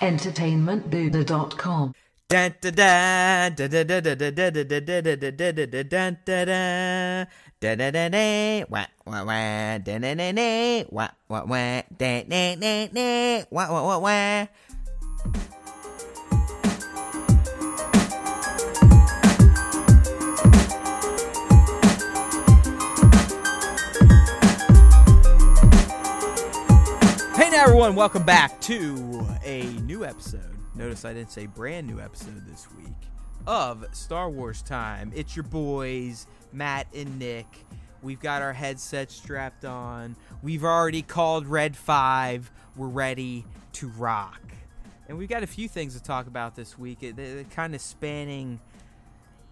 entertainmentbuddha.com. Hey now everyone, welcome back to a new episode. Notice I didn't say brand new episode this week of Star Wars Time. It's your boys, Matt and Nick. We've got our headsets strapped on. We've already called Red 5. We're ready to rock. And we've got a few things to talk about this week. They're kind of spanning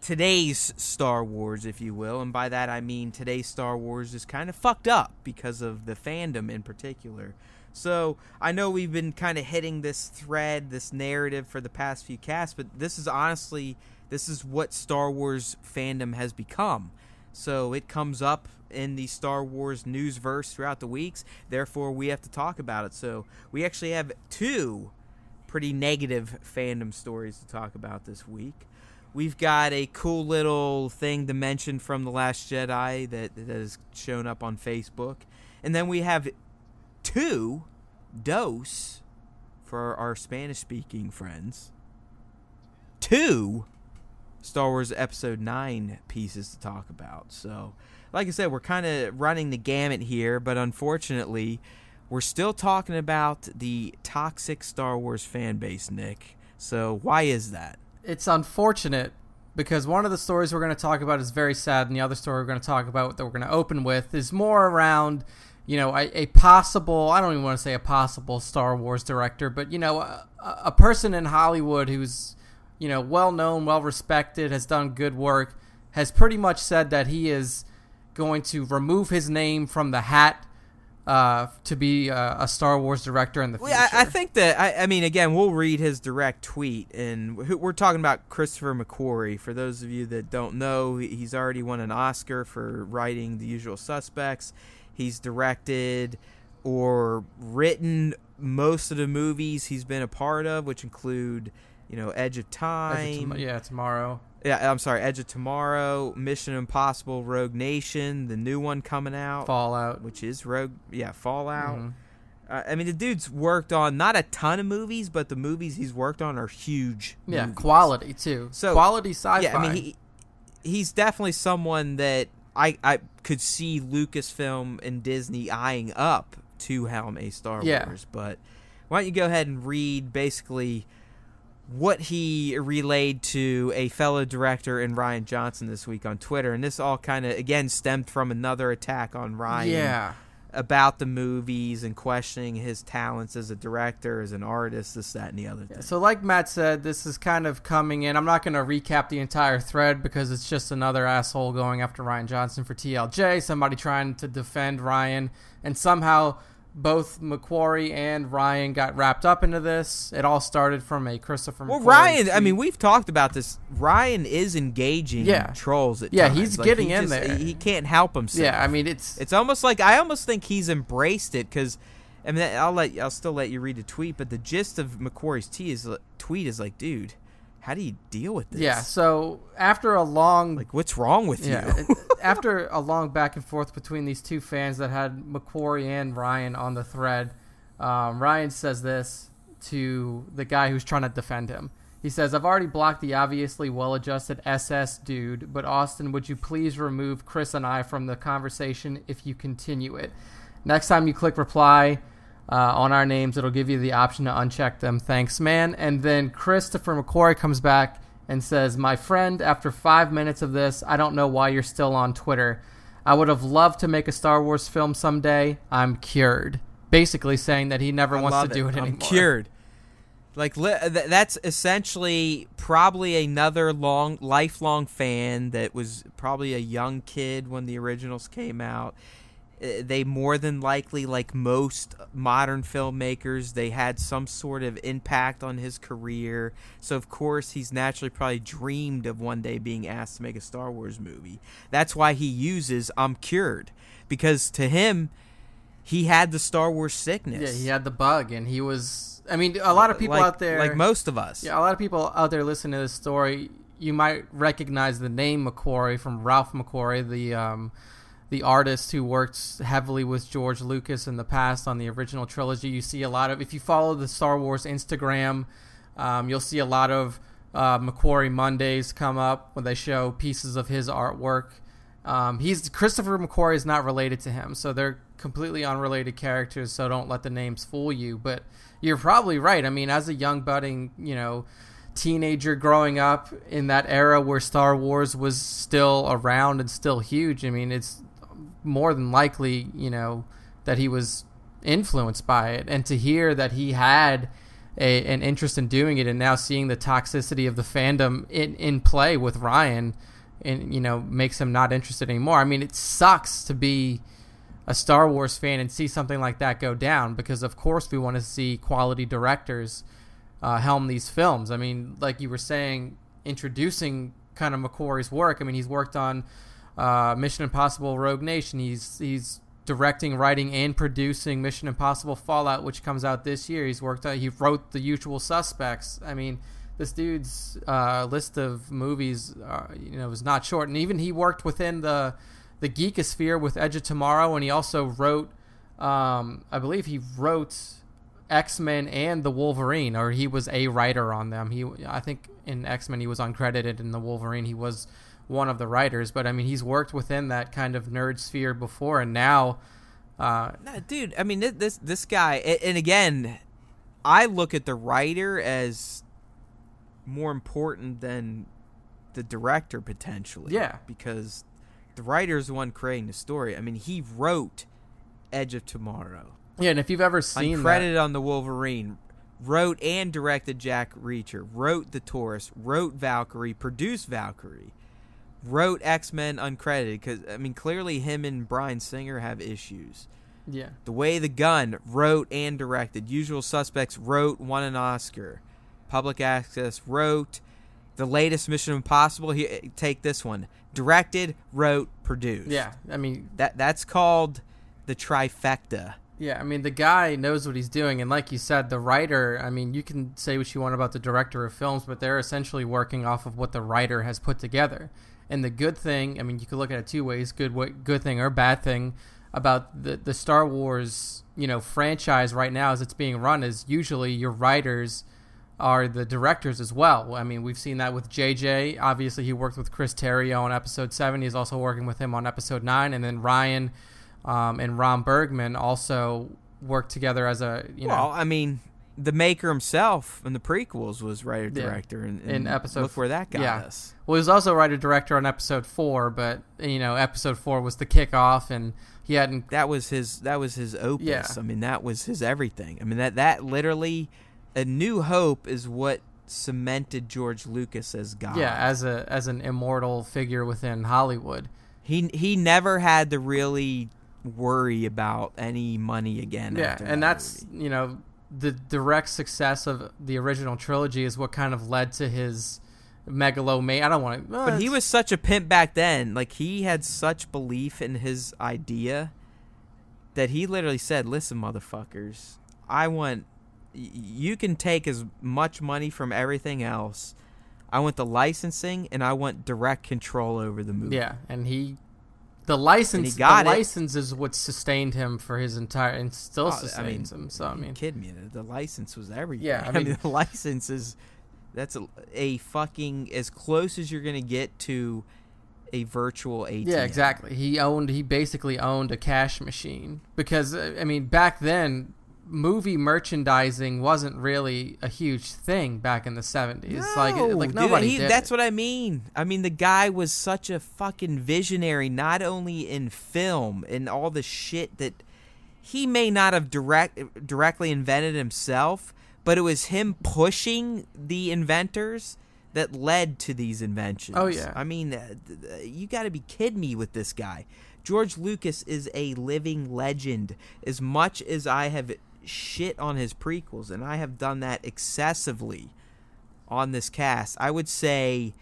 today's Star Wars, if you will. And by that I mean today's Star Wars is kind of fucked up because of the fandom in particular. So, I know we've been kind of hitting this thread, this narrative for the past few casts, but this is what Star Wars fandom has become. So, it comes up in the Star Wars newsverse throughout the weeks, therefore we have to talk about it. So, we actually have two pretty negative fandom stories to talk about this week. We've got a cool little thing to mention from The Last Jedi that has shown up on Facebook. And then we have two for our Spanish-speaking friends. Two Star Wars Episode 9 pieces to talk about. So, like I said, we're kind of running the gamut here, but unfortunately, we're still talking about the toxic Star Wars fan base, Nick. So, why is that? It's unfortunate because one of the stories we're going to talk about is very sad, and the other story we're going to talk about that we're going to open with is more around, you know, a possible, I don't even want to say a possible Star Wars director, but, you know, a person in Hollywood who's, you know, well-known, well-respected, has done good work, has pretty much said that he is going to remove his name from the hat to be a Star Wars director in the future. I think that, I mean, again, we'll read his direct tweet, and we're talking about Christopher McQuarrie. For those of you that don't know, he's already won an Oscar for writing The Usual Suspects. He's directed or written most of the movies he's been a part of, which include, you know, Edge of Time. Tomorrow. Yeah, I'm sorry, Edge of Tomorrow, Mission Impossible, Rogue Nation, the new one coming out. Fallout. Which is Fallout. Mm-hmm. I mean, the dude's worked on not a ton of movies, but the movies he's worked on are huge movies. Quality, too. So, quality sci-fi. Yeah, I mean, he's definitely someone that I could see Lucasfilm and Disney eyeing up to helm a Star Wars. But why don't you go ahead and read basically what he relayed to a fellow director in Rian Johnson this week on Twitter. And this all kind of, again, stemmed from another attack on Rian about the movies and questioning his talents as a director, as an artist, this, that, and the other thing. So like Matt said, this is kind of coming in. I'm not going to recap the entire thread because it's just another asshole going after Rian Johnson for TLJ, somebody trying to defend Rian, and somehow both McQuarrie and Rian got wrapped up into this. It all started from a Christopher McQuarrie Rian, tweet. I mean, we've talked about this. Rian is engaging trolls at times. Yeah, he's getting in there. He can't help himself. Yeah, I mean, it's almost like, I almost think he's embraced it, because, I mean, I'll still let you read the tweet, but the gist of McQuarrie's tweet is like, dude, how do you deal with this? Yeah, so after a long... Like, what's wrong with you? After a long back and forth between these two fans that had McQuarrie and Rian on the thread, Rian says this to the guy who's trying to defend him. He says, "I've already blocked the obviously well-adjusted SS dude, but Austin, would you please remove Chris and I from the conversation if you continue it? Next time you click reply on our names, it'll give you the option to uncheck them. Thanks, man." And then Christopher McQuarrie comes back and says, "My friend, after 5 minutes of this, I don't know why you're still on Twitter. I would have loved to make a Star Wars film someday. I'm cured." Basically saying that he never wants to do it anymore. I'm cured. Like, that's essentially probably another lifelong fan that was probably a young kid when the originals came out. They more than likely, like most modern filmmakers, they had some sort of impact on his career. So, of course, he's naturally probably dreamed of one day being asked to make a Star Wars movie. That's why he uses "I'm cured." Because to him, he had the Star Wars sickness. Yeah, he had the bug, and he was I mean, a lot of people out there, like most of us. Yeah, a lot of people out there listening to this story, you might recognize the name McQuarrie from Ralph McQuarrie, the artist who worked heavily with George Lucas in the past on the original trilogy. You see a lot of, if you follow the Star Wars Instagram, you'll see a lot of McQuarrie Mondays come up when they show pieces of his artwork. Christopher McQuarrie is not related to him, so they're completely unrelated characters, so don't let the names fool you. But you're probably right. I mean, as a young budding, teenager growing up in that era where Star Wars was still around and still huge, I mean, it's more than likely, that he was influenced by it. And to hear that he had an interest in doing it, and now seeing the toxicity of the fandom in play with Ryan, and makes him not interested anymore. I mean, it sucks to be a Star Wars fan and see something like that go down, because of course we want to see quality directors helm these films. I mean, like you were saying, introducing kind of McQuarrie's work. I mean, he's worked on Mission Impossible Rogue Nation. He's directing, writing, and producing Mission Impossible Fallout, which comes out this year. He wrote The Usual Suspects. I mean, this dude's list of movies, is not short. And even he worked within the geekosphere with Edge of Tomorrow, and he also wrote, I believe he wrote X-Men and the Wolverine, or he was a writer on them. I think in X-Men he was uncredited, in the Wolverine he was one of the writers. But I mean, he's worked within that kind of nerd sphere before, and now no, dude, I mean, this guy, and again, I look at the writer as more important than the director potentially. Yeah, because the writer is the one creating the story. I mean, he wrote Edge of Tomorrow. Yeah, and if you've ever seen uncredited on the Wolverine, wrote and directed Jack Reacher, wrote The Taurus, wrote Valkyrie, produced Valkyrie, wrote X-Men uncredited, because, I mean, clearly him and Bryan Singer have issues. Yeah. The Way of the Gun, wrote and directed. Usual Suspects, wrote, won an Oscar. Public Access, wrote. The latest Mission Impossible, take this one. Directed, wrote, produced. Yeah, I mean, that's called the trifecta. Yeah, I mean, the guy knows what he's doing, and like you said, the writer, I mean, you can say what you want about the director of films, but they're essentially working off of what the writer has put together. And the good thing, I mean, you could look at it two ways, good thing or bad thing about the Star Wars, franchise right now as it's being run, is usually your writers are the directors as well. I mean, we've seen that with JJ. Obviously, he worked with Chris Terrio on Episode 7. He's also working with him on Episode 9. And then Ryan and Ron Bergman also worked together as a, Well, I mean, the maker himself in the prequels was writer-director. Yeah, in Episode... Look where that got us. Well, he was also writer-director on Episode 4, but, Episode 4 was the kickoff, and he hadn't... That was his opus. Yeah. I mean, that was his everything. I mean, that literally... A New Hope is what cemented George Lucas as God. Yeah, as an immortal figure within Hollywood. He never had to really worry about any money again. Yeah, after and that that's movie. The direct success of the original trilogy is what kind of led to his megalomania. I don't want to. But he was such a pimp back then. Like, he had such belief in his idea that he literally said, "Listen, motherfuckers, you can take as much money from everything else. I want the licensing, and I want direct control over the movie." Yeah, and the license is what sustained him for his entire, and still sustains him. So I mean, kidding me? The license was everything. Yeah, I mean the license that's a fucking as close as you're gonna get to a virtual ATM. Yeah, exactly. He basically owned a cash machine, because I mean, back then, movie merchandising wasn't really a huge thing back in the 70s. No, like nobody did. That's what I mean. I mean, the guy was such a fucking visionary, not only in film and all the shit that he may not have directly invented himself, but it was him pushing the inventors that led to these inventions. Oh, yeah. I mean, you got to be kidding me with this guy. George Lucas is a living legend. As much as I have shit on his prequels, and I have done that excessively on this cast, I would say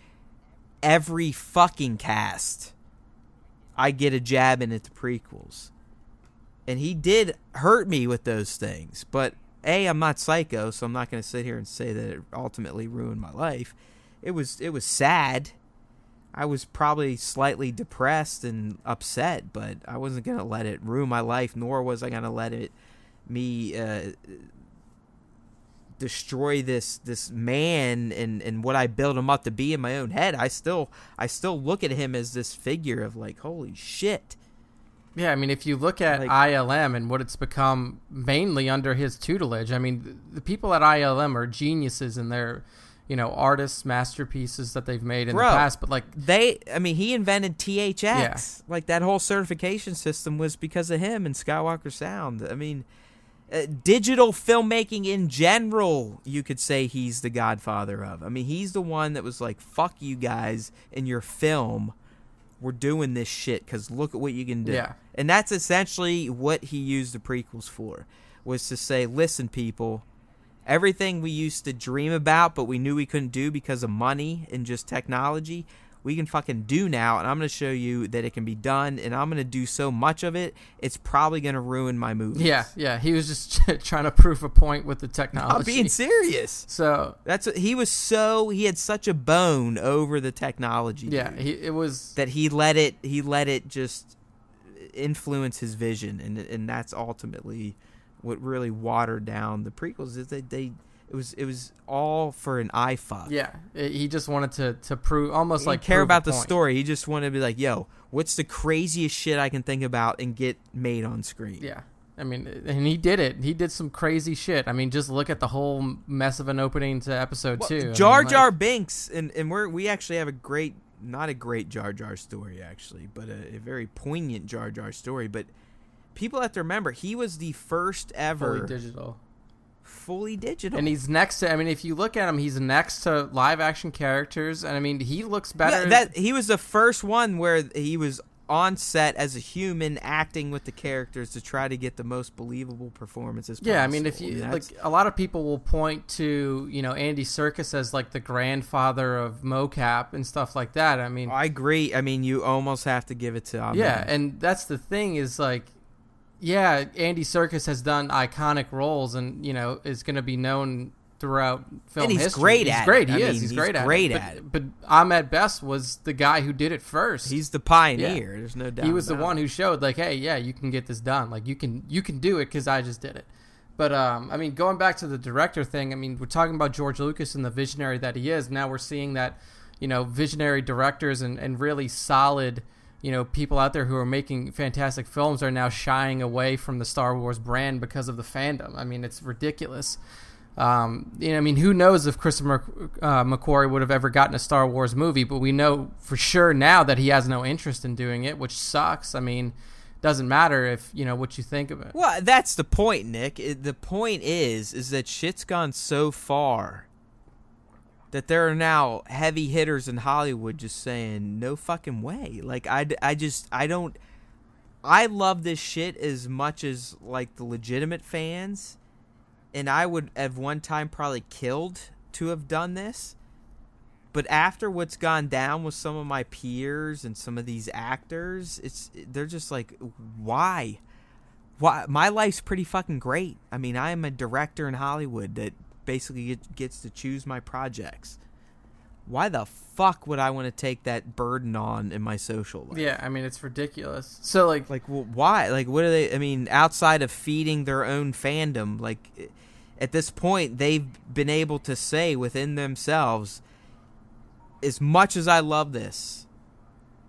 every fucking cast I get a jab in at the prequels. And he did hurt me with those things, but I'm not psycho, so I'm not going to sit here and say that it ultimately ruined my life. It was sad. I was probably slightly depressed and upset, but I wasn't going to let it ruin my life, nor was I going to let me destroy this man and what I built him up to be in my own head. I still look at him as this figure of like, holy shit. Yeah, I mean, if you look at ILM and what it's become mainly under his tutelage, I mean, the people at ILM are geniuses in their, artists, masterpieces that they've made in the past. But like he invented THX. Yeah. Like that whole certification system was because of him and Skywalker Sound. I mean, digital filmmaking in general, you could say he's the godfather of. I mean, he's the one that was like, fuck you guys in your film. We're doing this shit because look at what you can do. Yeah. And that's essentially what he used the prequels for, was to say, listen, people, everything we used to dream about but we knew we couldn't do because of money and just technology, we can fucking do now, and I'm going to show you that it can be done, and I'm going to do so much of it, it's probably going to ruin my movies. Yeah, he was just trying to prove a point with the technology. I'm being serious. So he had such a bone over the technology. Yeah, it was that he let it just influence his vision, and that's ultimately what really watered down the prequels. Is that it was all for an eye fuck. Yeah, he just wanted to prove, almost like care about the story. He just wanted to be like, yo, what's the craziest shit I can think about and get made on screen? Yeah, I mean, and he did it. He did some crazy shit. I mean, just look at the whole mess of an opening to episode 2. Jar Jar Binks, and we actually have not a great Jar Jar story actually, but a very poignant Jar Jar story. But people have to remember, he was the first ever fully digital. And he's next to, I mean, if you look at him, he's next to live action characters, and I mean, he looks better. Yeah, he was the first one where he was on set as a human acting with the characters to try to get the most believable performances possible. Yeah, I mean, a lot of people will point to, Andy Serkis as like the grandfather of mocap and stuff like that. I mean, I agree. I mean, you almost have to give it to him. Yeah, and that's the thing is like, yeah, Andy Serkis has done iconic roles and, is going to be known throughout film history. And he's great at it. He's great at it. But Ahmed Best was the guy who did it first. He's the pioneer. Yeah. There's no doubt. He was the one who showed, like, hey, yeah, you can get this done. Like, you can do it because I just did it. But, I mean, going back to the director thing, I mean, we're talking about George Lucas and the visionary that he is. Now we're seeing that, visionary directors and really solid people out there who are making fantastic films are now shying away from the Star Wars brand because of the fandom. I mean, it's ridiculous. I mean, who knows if Christopher McQuarrie would have ever gotten a Star Wars movie, but we know for sure now that he has no interest in doing it, which sucks. I mean, doesn't matter if, what you think of it. Well, that's the point, Nick. The point is that shit's gone so far that there are now heavy hitters in Hollywood just saying, no fucking way. Like, I love this shit as much as, like, the legitimate fans, and I would have one time probably killed to have done this. But after what's gone down with some of my peers and some of these actors, they're just like, why? Why? My life's pretty fucking great. I mean, I am a director in Hollywood that basically gets to choose my projects. Why the fuck would I want to take that burden on in my social life? Yeah, I mean, it's ridiculous. So, well, why? Like, what are they? I mean, outside of feeding their own fandom, like, at this point, they've been able to say within themselves, as much as I love this,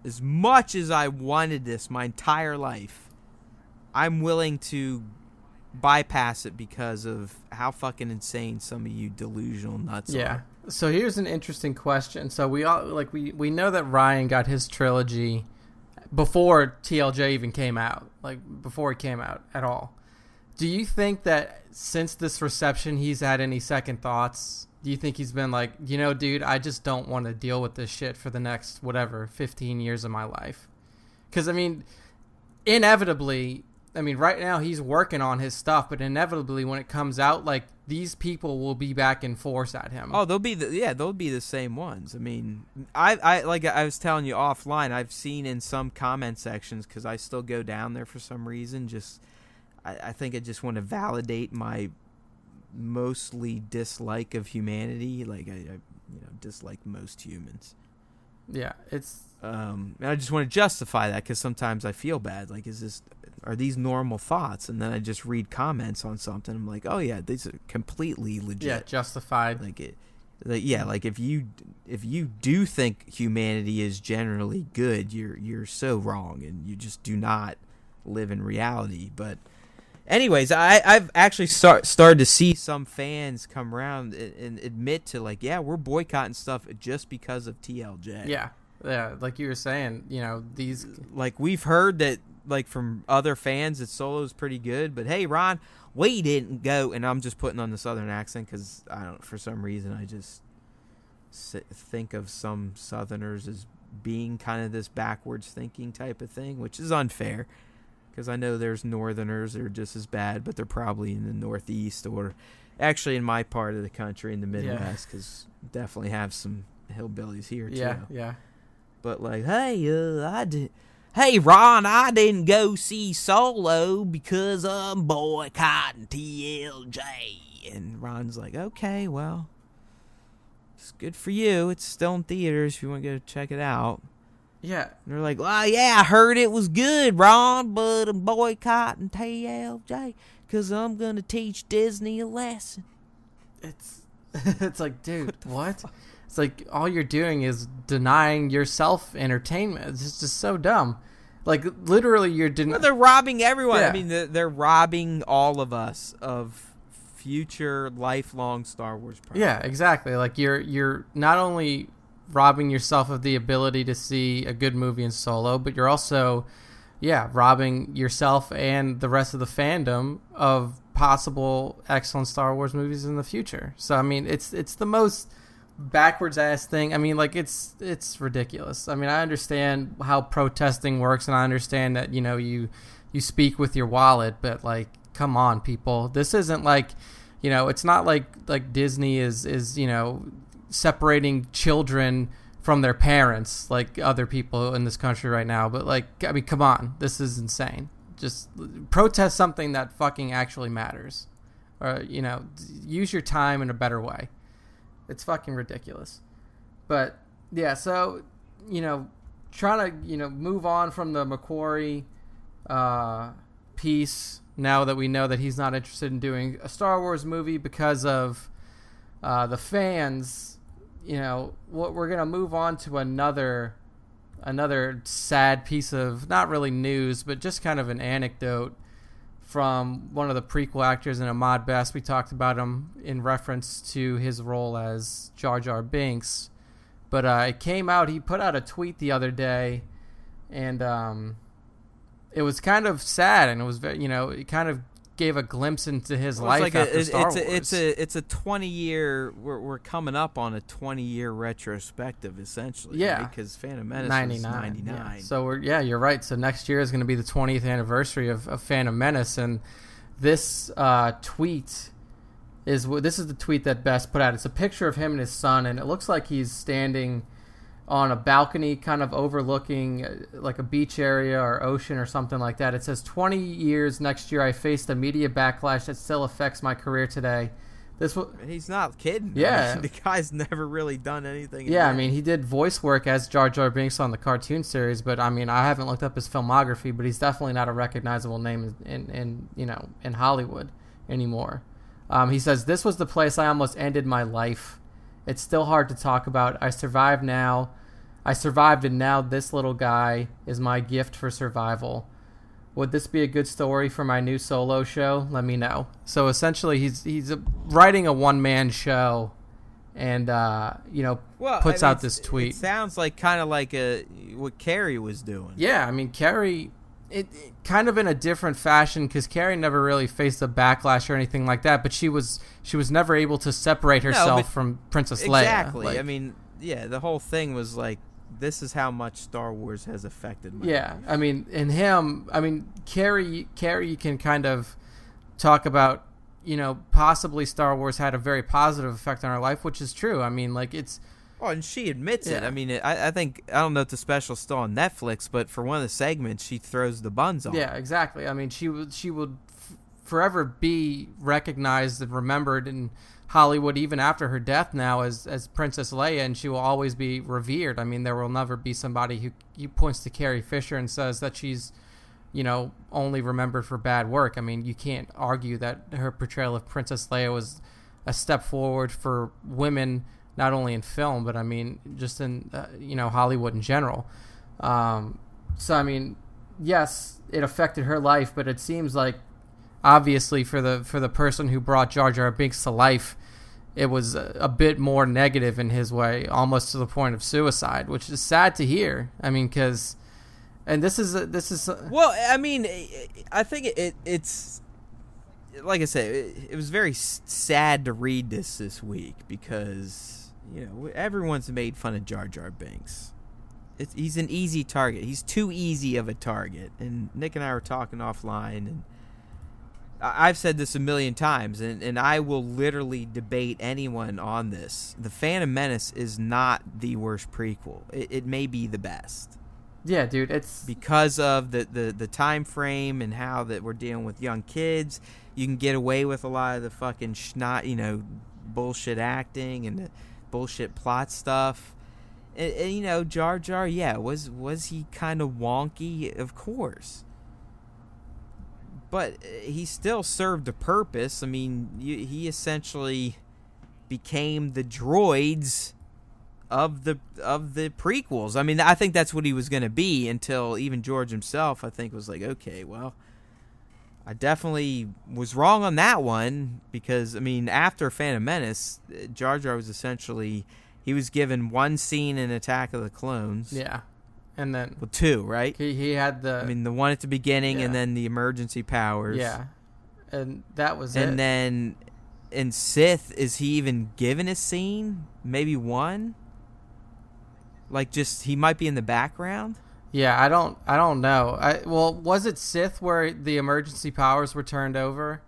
as much as I wanted this my entire life, I'm willing to bypass it because of how fucking insane some of you delusional nuts are. So here's an interesting question. So we know that Ryan got his trilogy before TLJ even came out, like before it came out at all. Do you think that since this reception he's had any second thoughts? Do you think he's been like, dude, I just don't want to deal with this shit for the next 15 years of my life? Because, I mean, inevitably, right now he's working on his stuff, but inevitably when it comes out, like, these people will be back in force at him. Oh, they'll be the same ones. I mean, I like I was telling you offline, I've seen in some comment sections, because I still go down there for some reason, I think I just want to validate my mostly dislike of humanity. Like I dislike most humans. Yeah, it's. And I just want to justify that because sometimes I feel bad. Like, are these normal thoughts? And then I just read comments on something. I'm like, oh yeah, these are completely legit. Yeah, justified. Like if you do think humanity is generally good, you're so wrong, and you just do not live in reality. But anyways, I've actually started to see some fans come around and admit to, like, yeah, we're boycotting stuff just because of TLJ. Yeah, like you were saying, these... Like, we've heard that, like, from other fans that Solo's pretty good, but hey, Ron, we didn't go, and I'm just putting on the Southern accent because, I don't, for some reason, I just think of some Southerners as being kind of this backwards thinking type of thing, which is unfair. Because I know there's Northerners that are just as bad, but they're probably in the Northeast or actually in my part of the country in the Midwest, because definitely have some hillbillies here too. Yeah. But like, hey, hey, Ron, I didn't go see Solo because I'm boycotting TLJ. And Ron's like, okay, well, it's good for you. It's still in theaters if you want to go check it out. Yeah. And they're like, well, yeah, I heard it was good, Ron, but I'm boycotting TLJ because I'm going to teach Disney a lesson. It's like, dude, what? It's like all you're doing is denying yourself entertainment. It's just so dumb. Like, literally, you're denying... Well, they're robbing everyone. Yeah. I mean, they're robbing all of us of future, lifelong Star Wars projects. Yeah, exactly. Like, you're not only robbing yourself of the ability to see a good movie in Solo, but you're also, robbing yourself and the rest of the fandom of possible excellent Star Wars movies in the future. So, I mean, it's the most backwards ass thing. I mean, like, it's ridiculous. I mean, I understand how protesting works, and I understand that, you speak with your wallet, but, like, come on, people. This isn't like, it's not like Disney is separating children from their parents like other people in this country right now. But, like, I mean, come on. This is insane. Just protest something that fucking actually matters. Or, use your time in a better way. It's fucking ridiculous. But, yeah, so, trying to, move on from the McQuarrie piece now that we know that he's not interested in doing a Star Wars movie because of the fans. What we're gonna move on to another sad piece of not really news, but just kind of an anecdote from one of the prequel actors in Ahmad Best. We talked about him in reference to his role as Jar Jar Binks, but it came out. He put out a tweet the other day, and it was kind of sad, and it was very, it kind of gave a glimpse into his life like after Star Wars. It's a 20-year. We're coming up on a 20-year retrospective, essentially. Yeah, right? Because Phantom Menace 99. was 99. Yeah. So you're right. So next year is going to be the 20th anniversary of Phantom Menace, and this tweet is the tweet that Best put out. It's a picture of him and his son, and it looks like he's standing on a balcony kind of overlooking like a beach area or ocean or something like that. It says, 20 years next year, I faced a media backlash that still affects my career today. He's not kidding. Yeah. I mean, the guy's never really done anything. Yeah, I mean, he did voice work as Jar Jar Binks on the cartoon series, but I mean, I haven't looked up his filmography, but he's definitely not a recognizable name in Hollywood anymore. He says, this was the place I almost ended my life. It's still hard to talk about. I survived, and now this little guy is my gift for survival. Would this be a good story for my new Solo show? Let me know. So essentially, he's writing a one-man show, and puts out this tweet. It sounds like kind of like what Carrie was doing. Yeah, I mean, Carrie, it kind of in a different fashion, because Carrie never really faced a backlash or anything like that, but she was never able to separate herself from Princess Leia. Exactly. Like, I mean, yeah, the whole thing was like, this is how much Star Wars has affected my life. I mean, Carrie, you can kind of talk about, possibly Star Wars had a very positive effect on her life, which is true. I mean, like, it's... Oh, and she admits it. I mean, I think, I don't know if the special's still on Netflix, but for one of the segments, she throws the buns on. Yeah, exactly. I mean, she would forever be recognized and remembered in Hollywood, even after her death now, as Princess Leia, and she will always be revered. I mean, there will never be somebody who points to Carrie Fisher and says that she's, only remembered for bad work. I mean, you can't argue that her portrayal of Princess Leia was a step forward for women, not only in film, but I mean, just in, Hollywood in general. So, I mean, yes, it affected her life, but it seems like, obviously, for the person who brought Jar Jar Binks to life, it was a bit more negative in his way, almost to the point of suicide, which is sad to hear. I mean, because, and this is well, I mean, I think it's like I said, it was very sad to read this week because everyone's made fun of Jar Jar Binks. He's an easy target. He's too easy of a target. And Nick and I were talking offline, and I've said this a million times, and I will literally debate anyone on this. The Phantom Menace is not the worst prequel. It may be the best. Yeah, dude, it's because of the time frame and how that we're dealing with young kids. You can get away with a lot of the fucking bullshit acting and the bullshit plot stuff. And Jar Jar, yeah, was he kind of wonky? Of course. But he still served a purpose. I mean, he essentially became the droids of the prequels. I mean, I think that's what he was going to be until even George himself, I think, was like, okay, well, I definitely was wrong on that one because, I mean, after Phantom Menace, Jar Jar was essentially, he was given one scene in Attack of the Clones. Yeah. And then, well, two, right? He had the one at the beginning, yeah. And then the emergency powers. Yeah, and that was and it. then in Sith, is he even given a scene? Maybe one. Like, just he might be in the background. Yeah, I don't know. Well, was it Sith where the emergency powers were turned over?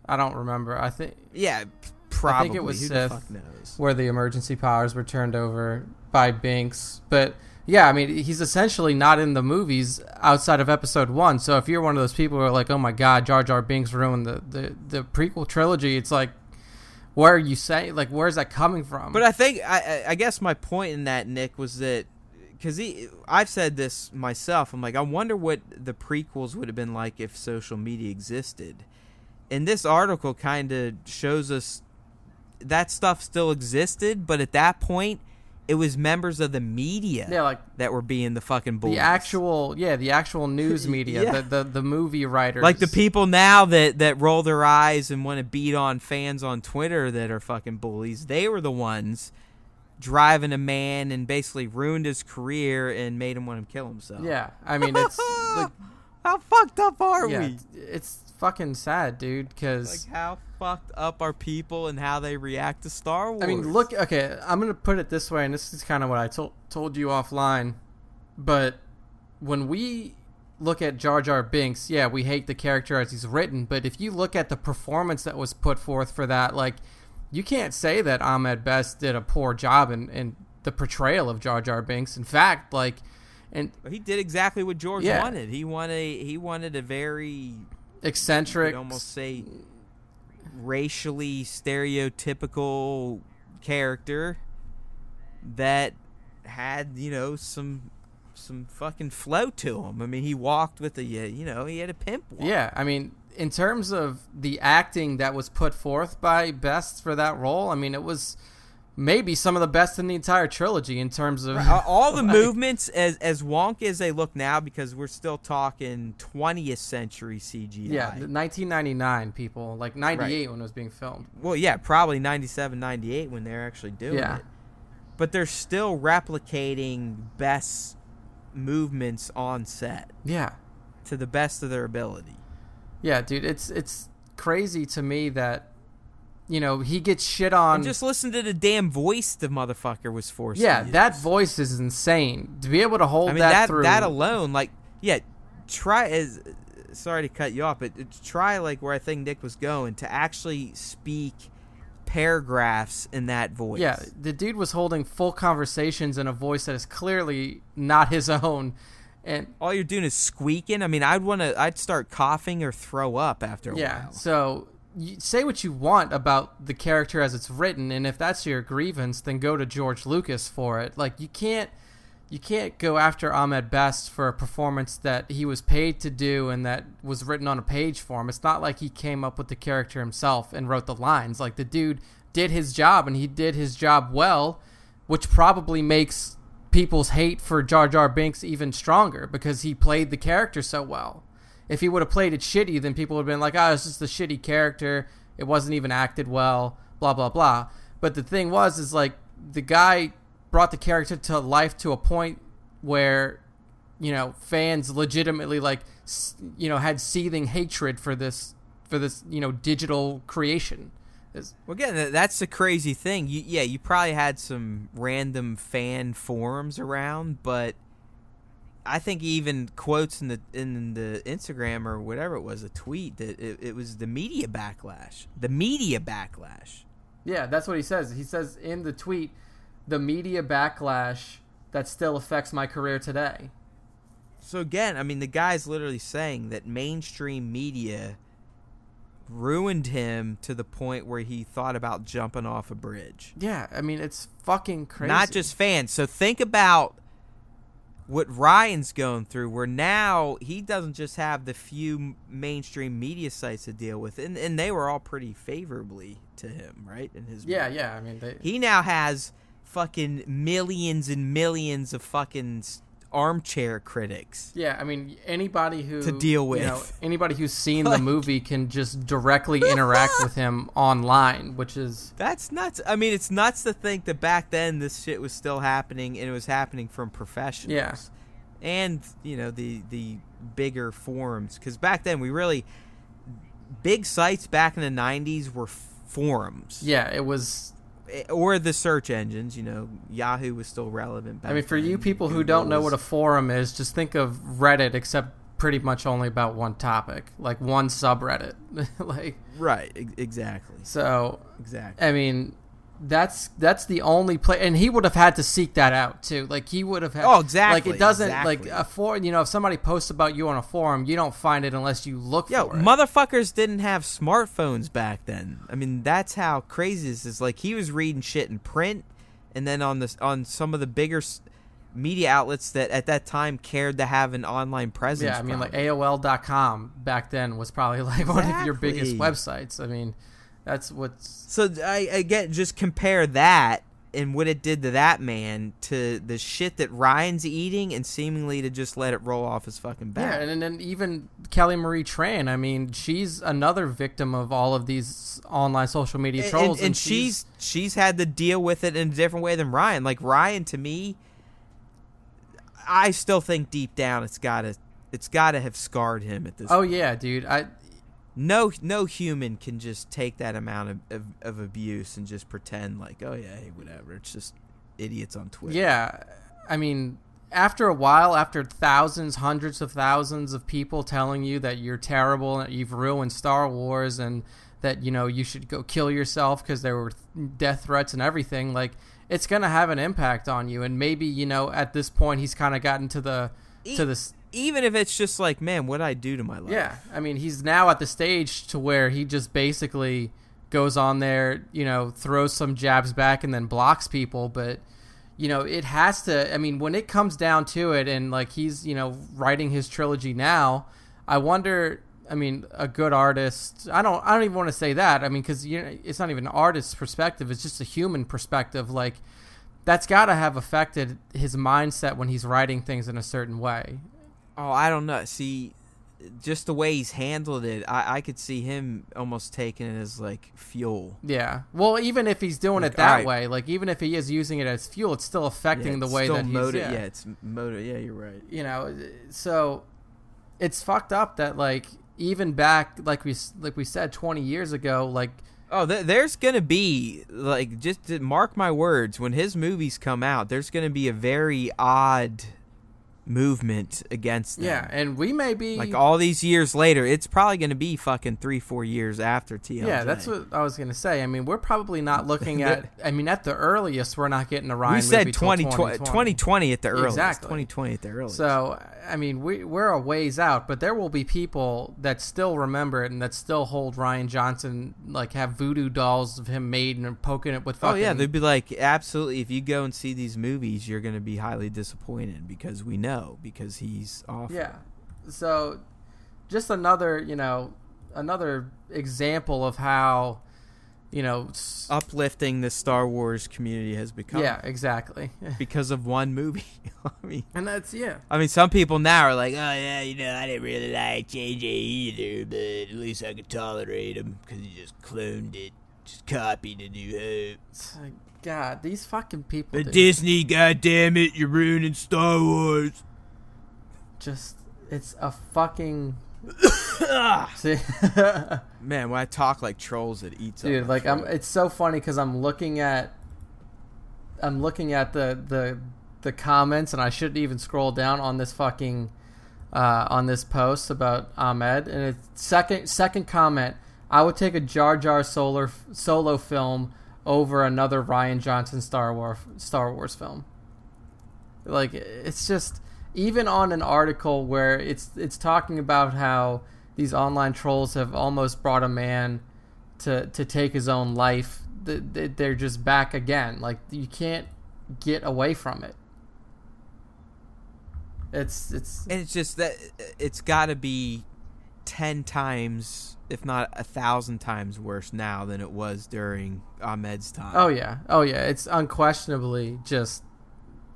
I don't remember. I think probably. I think it was Who Sith the fuck knows? Where the emergency powers were turned over by Binks, but. Yeah, I mean, he's essentially not in the movies outside of Episode 1. So if you're one of those people who are like, oh my God, Jar Jar Binks ruined the prequel trilogy, it's like, where are you saying? Like, where's that coming from? But I think, I guess my point in that, Nick, was that, because I've said this myself, I'm like, I wonder what the prequels would have been like if social media existed. And this article kind of shows us that stuff still existed, but at that point, it was members of the media that were being the fucking bullies. The actual news media, yeah. the movie writers. Like the people now that roll their eyes and want to beat on fans on Twitter that are fucking bullies, they were the ones driving a man and basically ruined his career and made him want to kill himself. Yeah, I mean, it's... how fucked up are we? It's fucking sad, dude, because... Like, how fucked up are people and how they react to Star Wars? I mean, look, okay, I'm going to put it this way, and this is kind of what I told you offline, but when we look at Jar Jar Binks, yeah, we hate the character as he's written, but if you look at the performance that was put forth for that, like, you can't say that Ahmed Best did a poor job in the portrayal of Jar Jar Binks. In fact, like... and he did exactly what George wanted. He wanted a very... eccentric, you could almost say racially stereotypical character that had some fucking flow to him. I mean, he walked with he had a pimp walk. Yeah, I mean, in terms of the acting that was put forth by Best for that role, I mean, it was maybe some of the best in the entire trilogy in terms of all the movements as wonky as they look now, because we're still talking 20th century CGI. Yeah, 1999 people, like 98 when it was being filmed. Well, yeah, probably 97, 98 when they're actually doing it. But they're still replicating Best's movements on set. Yeah. To the best of their ability. Yeah, dude, it's crazy to me that he gets shit on. And just listen to the damn voice the motherfucker was forced to use. That voice is insane. To be able to hold that through. That alone, sorry to cut you off, but try, like, where I think Nick was going, to actually speak paragraphs in that voice. Yeah, the dude was holding full conversations in a voice that is clearly not his own. And all you're doing is squeaking. I mean, I'd start coughing or throw up after a while. So you say what you want about the character as it's written, and if that's your grievance, then go to George Lucas for it. Like, you can't go after Ahmed Best for a performance that he was paid to do and that was written on a page for him. It's not like he came up with the character himself and wrote the lines. Like, the dude did his job, and he did his job well, which probably makes people's hate for Jar Jar Binks even stronger because he played the character so well. If he would have played it shitty, then people would have been like, oh, it's just a shitty character. It wasn't even acted well, blah, blah, blah. But the thing is like, the guy brought the character to life to a point where, you know, fans legitimately, like, you know, had seething hatred for this, you know, digital creation. Well, again, that's the crazy thing. You probably had some random fan forums around, but I think even quotes in the Instagram or whatever it was, a tweet, that it was the media backlash. The media backlash. Yeah, that's what he says. He says in the tweet, the media backlash that still affects my career today. So again, I mean, the guy's literally saying that mainstream media ruined him to the point where he thought about jumping off a bridge. Yeah, I mean, it's fucking crazy. Not just fans. So think about what Ryan's going through, where now he doesn't just have the few mainstream media sites to deal with, and they were all pretty favorably to him, right? In his movie. Yeah. I mean, he now has fucking millions and millions of fucking armchair critics. Yeah, I mean, anybody who to deal with, you know, anybody who's seen the movie can just directly interact with him online, which is that's nuts. I mean, it's nuts to think that back then this shit was still happening, and it was happening from professionals. Yeah, and you know the bigger forums, because back then big sites back in the 90s were forums. Yeah, it was. Or the search engines, you know, Yahoo was still relevant back I mean, for then. you people who don't know what a forum is, just think of Reddit, except pretty much only about one topic, like one subreddit. Like, right, exactly. So, exactly. I mean, that's the only place, and he would have had to seek that out too. Like, he would have had. Oh, exactly. Like, it doesn't exactly. like a forum. You know, if somebody posts about you on a forum, you don't find it unless you look for it. Motherfuckers didn't have smartphones back then. I mean, that's how crazy this is. Like, he was reading shit in print, and then on some of the bigger media outlets that at that time cared to have an online presence. Yeah, I mean, like AOL.com back then was probably like one of your biggest websites. I mean. That's what's... So, I get, just compare that and what it did to that man to the shit that Ryan's eating and seemingly to just let it roll off his fucking back. Yeah, and then even Kelly Marie Tran, I mean, she's another victim of all of these online social media trolls. And she's had to deal with it in a different way than Ryan. Like, Ryan, to me, I still think deep down it's gotta have scarred him at this point. Oh, yeah, dude. No human can just take that amount of abuse and just pretend like, oh yeah, hey, whatever. It's just idiots on Twitter. Yeah, I mean, after a while, after thousands, hundreds of thousands of people telling you that you're terrible and you've ruined Star Wars and that, you know, you should go kill yourself because there were death threats and everything, like, it's going to have an impact on you. And maybe, you know, at this point he's kind of gotten to this. Even if it's just like, man, what'd I do to my life? Yeah, I mean, he's now at the stage to where he just basically goes on there, you know, throws some jabs back and then blocks people. But, you know, it has to, I mean, when it comes down to it and, like, he's, you know, writing his trilogy now, I wonder, I mean, a good artist, I don't even want to say that. I mean, because, you know, it's not even an artist's perspective. It's just a human perspective. Like, that's got to have affected his mindset when he's writing things in a certain way. Oh, I don't know. See, just the way he's handled it, I could see him almost taking it as, like, fuel. Yeah. Well, even if he's doing it that way, like, even if he is using it as fuel, it's still affecting the way that he's... Yeah, it's motive. Yeah, you're right. You know, so it's fucked up that, like, even back, like we said 20 years ago, like... Oh, there's going to be, like, just to mark my words, when his movies come out, there's going to be a very odd movement against them. Yeah, and we may be like all these years later. It's probably going to be fucking 3-4 years after TLJ. Yeah, that's what I was going to say. I mean, we're probably not looking at. I mean, at the earliest, we're not getting a Ryan movie. We said 2020 at the earliest. Exactly. 2020 at the earliest. So, I mean, we're a ways out, but there will be people that still remember it and that still hold Ryan Johnson, like have voodoo dolls of him made and poking it with fucking... Oh, yeah, they'd be like, absolutely, if you go and see these movies, you're going to be highly disappointed because we know, because he's awful. Yeah. So, just another example of how, uplifting the Star Wars community has become. Yeah, exactly. Because of one movie. And that's, yeah. I mean, some people now are like, oh, yeah, I didn't really like JJ either, but at least I could tolerate him because he just cloned it. Just copied A New Hope. It's like, God, these fucking people. But Disney, goddammit, you're ruining Star Wars. Just, it's a fucking... Man, when I talk like trolls, it eats dude, up. Like it's so funny because I'm looking at the comments, and I shouldn't even scroll down on this fucking on this post about Ahmed, and it's second comment. I would take a Jar Jar solo film over another Rian Johnson Star Wars film. Like, it's just, even on an article where it's talking about how these online trolls have almost brought a man to take his own life, they're just back again. Like, you can't get away from it. It's just that it's got to be 10 times, if not 1,000 times worse now than it was during Ahmed's time. Oh yeah. It's unquestionably just.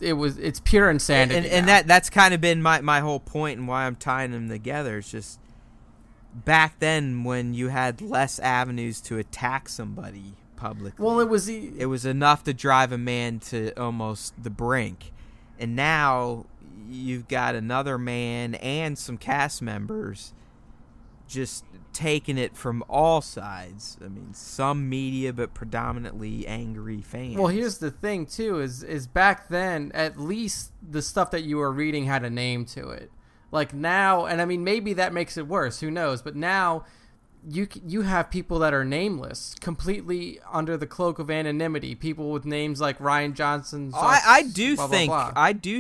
It's pure insanity. And that's kind of been my whole point and why I'm tying them together. It's just back then when you had less avenues to attack somebody publicly. Well, it was enough to drive a man to almost the brink. And now you've got another man and some cast members just taking it from all sides. I mean, some media, but predominantly angry fans. Well, here's the thing too: is back then, at least the stuff that you were reading had a name to it. Like now, and I mean, maybe that makes it worse. Who knows? But now, you have people that are nameless, completely under the cloak of anonymity. People with names like Rian Johnson. I do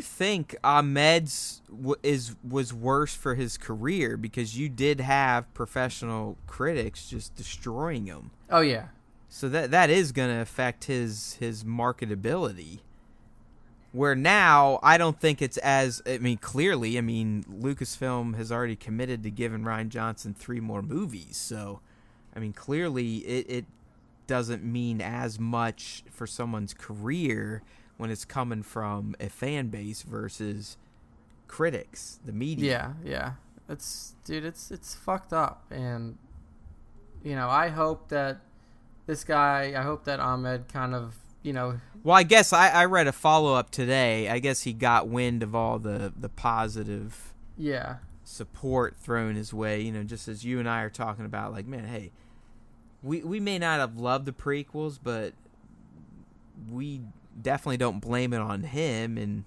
think Ahmed's was worse for his career because you did have professional critics just destroying him. Oh yeah. So that is going to affect his marketability. Where now, I don't think it's as... I mean, clearly, Lucasfilm has already committed to giving Rian Johnson 3 more movies. So, I mean, clearly, it doesn't mean as much for someone's career when it's coming from a fan base versus critics, the media. Yeah. It's fucked up. And, I hope that Ahmed kind of... Well, I guess I read a follow-up today. I guess he got wind of all the positive support thrown his way, just as you and I are talking about, like, man, hey, we may not have loved the prequels, but we definitely don't blame it on him, and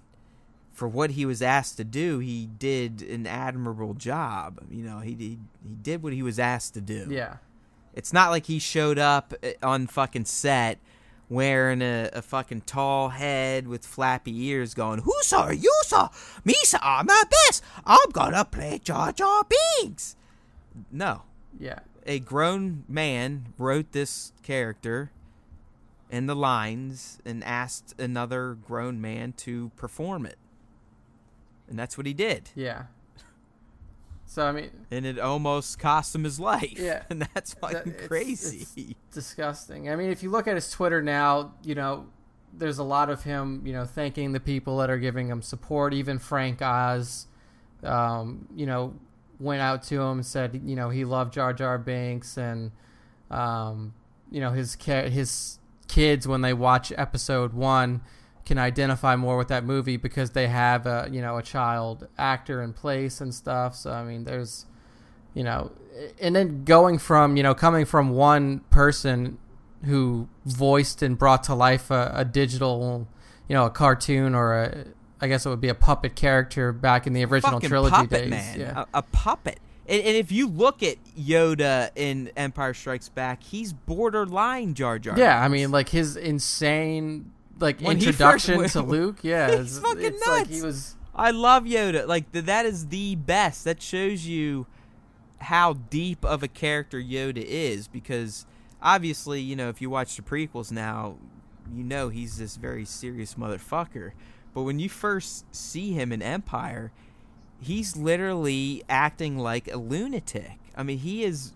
for what he was asked to do, he did an admirable job. He did what he was asked to do. Yeah. It's not like he showed up on fucking set wearing a fucking tall head with flappy ears going, "Who saw you saw? Me saw I'm my best. I'm gonna play Jar Jar Binks." No. Yeah. A grown man wrote this character and the lines and asked another grown man to perform it. And that's what he did. Yeah. So, I mean... And it almost cost him his life. Yeah. And that's fucking crazy. It's disgusting. I mean, if you look at his Twitter now, there's a lot of him, thanking the people that are giving him support. Even Frank Oz, went out to him and said, he loved Jar Jar Binks. And, his kids, when they watch episode 1, can identify more with that movie because they have a child actor in place and stuff. So I mean, there's and then coming from one person who voiced and brought to life a digital, a cartoon or I guess it would be a puppet character back in the original fucking trilogy puppet, days. Man. Yeah. A puppet. And if you look at Yoda in Empire Strikes Back, he's borderline Jar Jar. Yeah, Binks. I mean, like his insane like When introduction to Luke. Yeah, it's fucking nuts. Like he was. I love Yoda. Like that is the best. That shows you how deep of a character Yoda is, because obviously, you know, if you watch the prequels now, you know he's this very serious motherfucker. But when you first see him in Empire, he's literally acting like a lunatic. I mean, he's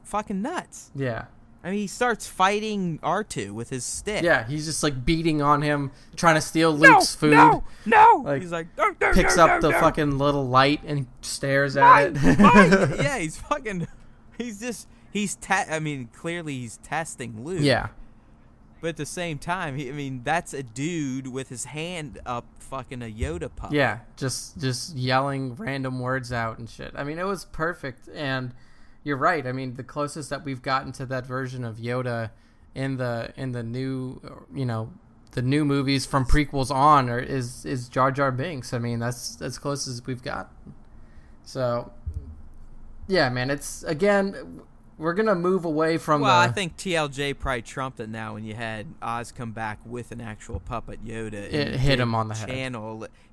fucking nuts. Yeah. I mean, he starts fighting R2 with his stick. Yeah, he's just like beating on him, trying to steal Luke's food. No. Like, he's like, picks up the fucking little light and stares at it. Mine. Yeah, clearly he's testing Luke. Yeah. But at the same time, that's a dude with his hand up fucking a Yoda puppet. Yeah, just yelling random words out and shit. I mean, it was perfect, and you're right. I mean, the closest that we've gotten to that version of Yoda in the new, you know, the new movies from prequels on is Jar Jar Binks. I mean, that's as close as we've got. So, yeah, man, it's, again, we're going to move away from I think TLJ probably trumped it now when you had Oz come back with an actual puppet Yoda. It hit him on the head.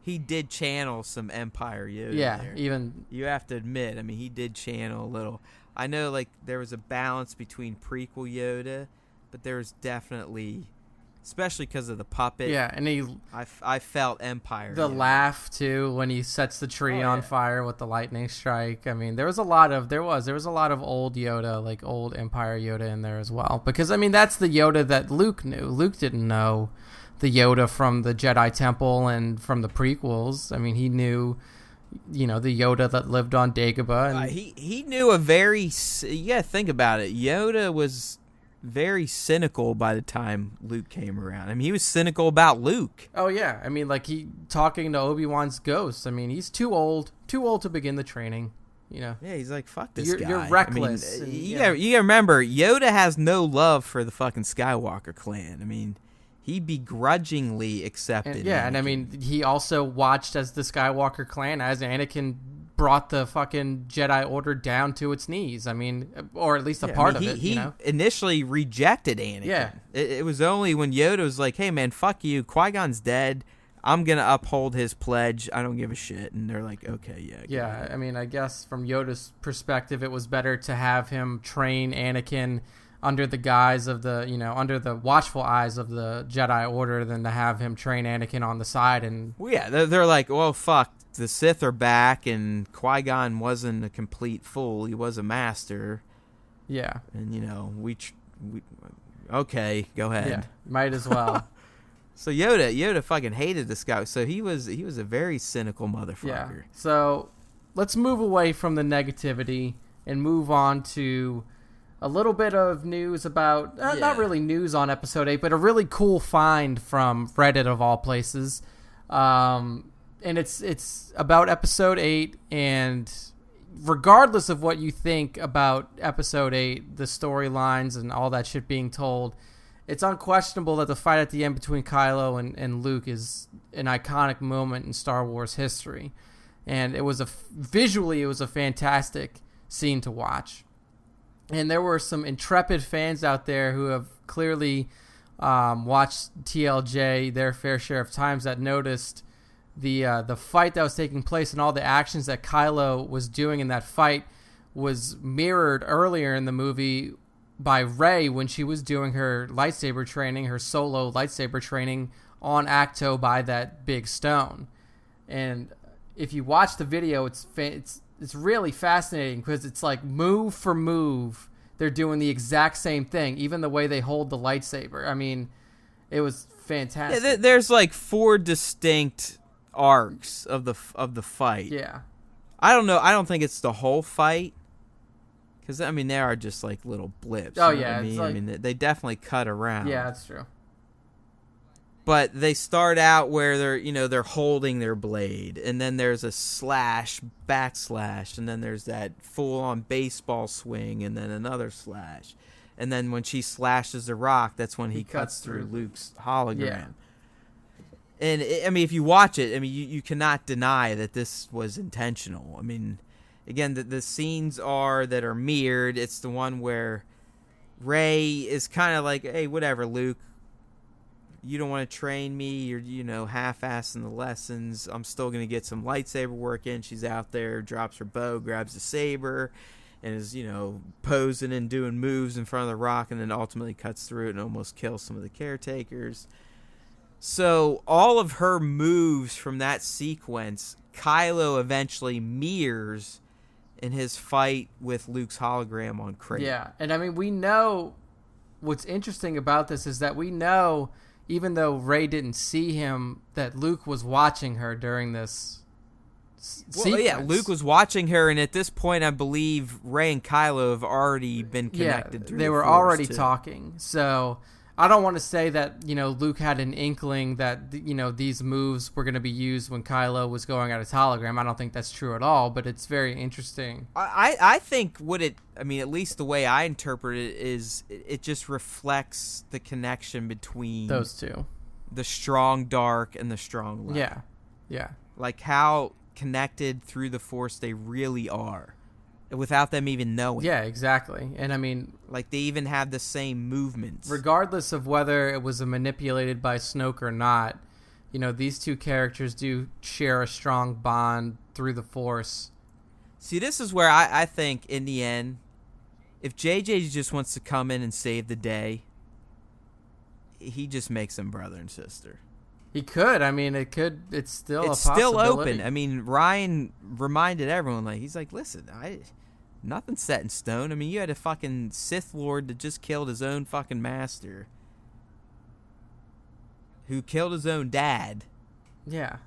He did channel some Empire Yoda. Yeah, there. even... You have to admit, I mean, he did channel a little. I know, like, there was a balance between prequel Yoda, but there was definitely... Especially because of the puppet. Yeah, and I felt Empire. The laugh too when he sets the tree on fire with the lightning strike. I mean, there was a lot of old Yoda, like old Empire Yoda in there as well. Because I mean, that's the Yoda that Luke knew. Luke didn't know the Yoda from the Jedi Temple and from the prequels. I mean, he knew, you know, the Yoda that lived on Dagobah. And he knew you gotta think about it. Yoda was very cynical by the time Luke came around. I mean, he was cynical about Luke. Oh yeah, I mean, like he talking to Obi-Wan's ghost. I mean, he's too old to begin the training. You know. Yeah, he's like, fuck this guy. You're reckless. I mean, you gotta remember, Yoda has no love for the fucking Skywalker clan. I mean, he begrudgingly accepted. And I mean, he also watched as the Skywalker clan, as Anakin brought the fucking Jedi Order down to its knees. I mean, or at least a part of it. He initially rejected Anakin. Yeah. It was only when Yoda was like, hey, man, fuck you. Qui-Gon's dead. I'm going to uphold his pledge. I don't give a shit. And they're like, okay, yeah. Yeah, I mean, I guess from Yoda's perspective, it was better to have him train Anakin under the guise of under the watchful eyes of the Jedi Order than to have him train Anakin on the side. And well, yeah, they're like, well, fuck. The Sith are back, and Qui-Gon wasn't a complete fool. He was a master. Yeah. And, you know, we okay, go ahead. Yeah, might as well. So Yoda fucking hated this guy. So he was a very cynical motherfucker. Yeah. So let's move away from the negativity and move on to a little bit of news about, not really news on Episode 8, but a really cool find from Reddit of all places. And it's about Episode 8, and regardless of what you think about Episode 8, the storylines and all that shit being told, it's unquestionable that the fight at the end between Kylo and Luke is an iconic moment in Star Wars history. And it was visually a fantastic scene to watch. And there were some intrepid fans out there who have clearly watched TLJ their fair share of times that noticed the fight that was taking place and all the actions that Kylo was doing in that fight was mirrored earlier in the movie by Rey when she was doing her lightsaber training, her solo lightsaber training on Acto by that big stone. And if you watch the video, it's really fascinating because it's like move for move, they're doing the exact same thing, even the way they hold the lightsaber. I mean, it was fantastic. Yeah, there's like 4 distinct arcs of the fight. Yeah. I don't know. I don't think it's the whole fight. Because, I mean, there are just like little blips. Oh, you know yeah. what I mean? I mean, they definitely cut around. Yeah, that's true. But they start out where they're holding their blade, and then there's a slash, backslash, and then there's that full-on baseball swing, and then another slash. And then when she slashes the rock, that's when he cuts through Luke's hologram. Yeah. And, I mean, if you watch it, I mean, you cannot deny that this was intentional. I mean, again, the scenes that are mirrored. It's the one where Rey is kind of like, hey, whatever, Luke. You don't want to train me. You're, half-assing the lessons. I'm still going to get some lightsaber work in. She's out there, drops her bow, grabs the saber, and is, posing and doing moves in front of the rock, and then ultimately cuts through it and almost kills some of the caretakers. So all of her moves from that sequence, Kylo eventually mirrors in his fight with Luke's hologram on Crait. Yeah, and I mean, we know what's interesting about this is that we know, even though Rey didn't see him, that Luke was watching her during this sequence. Yeah, Luke was watching her, and at this point, I believe Rey and Kylo have already been connected through the Force. They were already talking, so I don't want to say that, Luke had an inkling that, these moves were going to be used when Kylo was going at his hologram. I don't think that's true at all, but it's very interesting. I think at least the way I interpret it is it just reflects the connection between those two. The strong dark and the strong light. Yeah. Yeah. Like how connected through the Force they really are, without them even knowing. Yeah, exactly. And I mean, like they even have the same movements. Regardless of whether it was manipulated by Snoke or not, these two characters do share a strong bond through the Force. See, this is where I think, in the end, if JJ just wants to come in and save the day, he just makes them brother and sister. He could. I mean, it's still a possibility. It's still open. I mean, Ryan reminded everyone, he's like, listen, nothing's set in stone. I mean, you had a fucking Sith Lord that just killed his own fucking master, who killed his own dad. Yeah.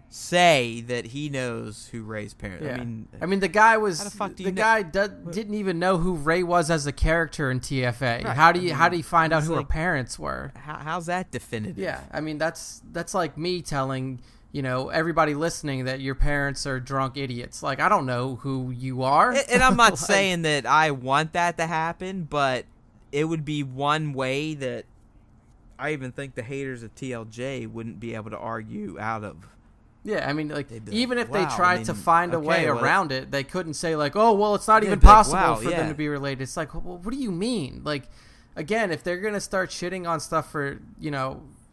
Say that he knows who Rey's parents. Yeah. I mean, the guy was didn't even know who Rey was as a character in TFA. Right. How do you find out who her parents were? How's that definitive? Yeah, I mean that's like me telling everybody listening that your parents are drunk idiots. Like, I don't know who you are. And I'm not saying that I want that to happen, but it would be one way that I even think the haters of TLJ wouldn't be able to argue out of. Yeah, I mean, even if they tried to find a way around it, they couldn't say, oh, well, it's not even possible for them to be related. It's like, well, what do you mean? Like, again, if they're going to start shitting on stuff for,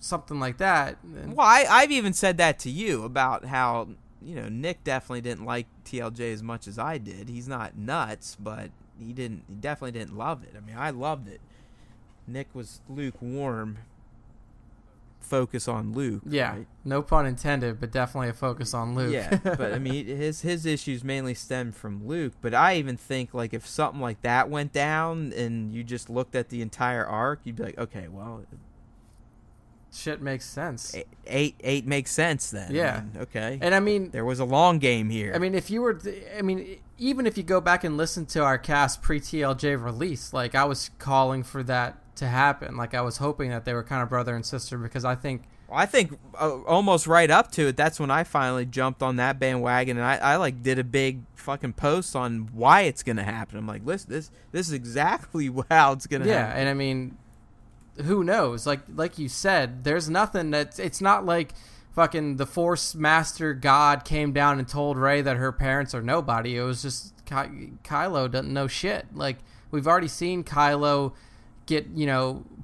something like that. Well, I've even said that to you about how, Nick definitely didn't like TLJ as much as I did. He's not nuts, but he definitely didn't love it. I mean, I loved it. Nick was lukewarm. Focus on Luke. Yeah, right? No pun intended, but definitely a focus on Luke. Yeah, but I mean, his issues mainly stem from Luke. But I even think if something like that went down and you just looked at the entire arc, you'd be like, okay, well, shit makes sense. Eight makes sense then. Yeah. I mean, okay. And I mean, there was a long game here. I mean, even if you go back and listen to our cast pre-TLJ release, I was calling for that to happen. I was hoping that they were kind of brother and sister, because I think almost right up to it, that's when I finally jumped on that bandwagon, and I did a big fucking post on why it's gonna happen. I'm like, listen, this is exactly how it's gonna happen. Yeah, and I mean, who knows? Like you said, there's nothing it's not like fucking the Force Master God came down and told Rey that her parents are nobody. It was just Kylo doesn't know shit. We've already seen Kylo get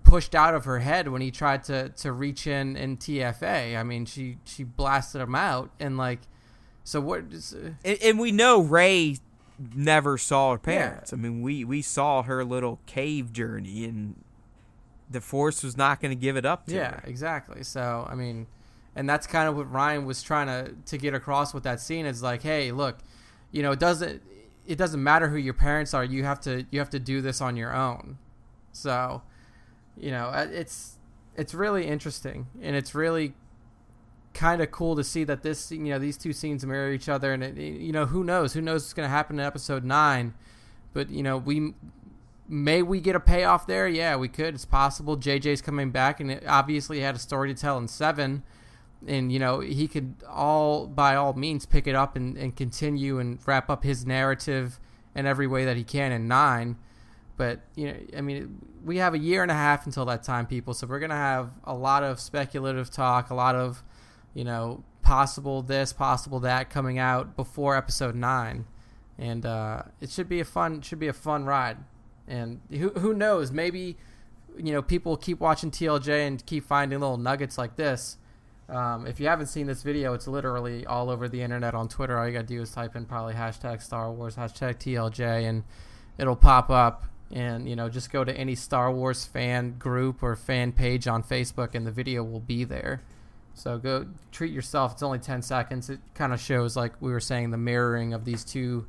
pushed out of her head when he tried to reach in TFA. I mean, she blasted him out, and so what is, and we know Rey never saw her parents. Yeah. I mean, we saw her little cave journey, and the Force was not going to give it up to her. Yeah, exactly. So I mean, and that's kind of what Ryan was trying to get across with that scene. Is hey, look, it doesn't matter who your parents are. You have to do this on your own. So, it's really interesting, and it's really kind of cool to see that these two scenes mirror each other, and who knows what's going to happen in episode 9, but we get a payoff there. Yeah, we could. It's possible. JJ's coming back, and obviously he had a story to tell in 7, and he could by all means pick it up and continue and wrap up his narrative in every way that he can in 9. But, I mean, we have a year and a half until that time, people. So we're going to have a lot of speculative talk, a lot of, possible this, possible that coming out before episode 9. And it should be a fun ride. And who knows? Maybe, people keep watching TLJ and keep finding little nuggets like this. If you haven't seen this video, it's literally all over the internet on Twitter. All you got to do is type in probably hashtag Star Wars, hashtag TLJ, and it'll pop up. And, just go to any Star Wars fan group or fan page on Facebook and the video will be there. So go treat yourself. It's only 10 seconds. It kind of shows, like we were saying, the mirroring of these two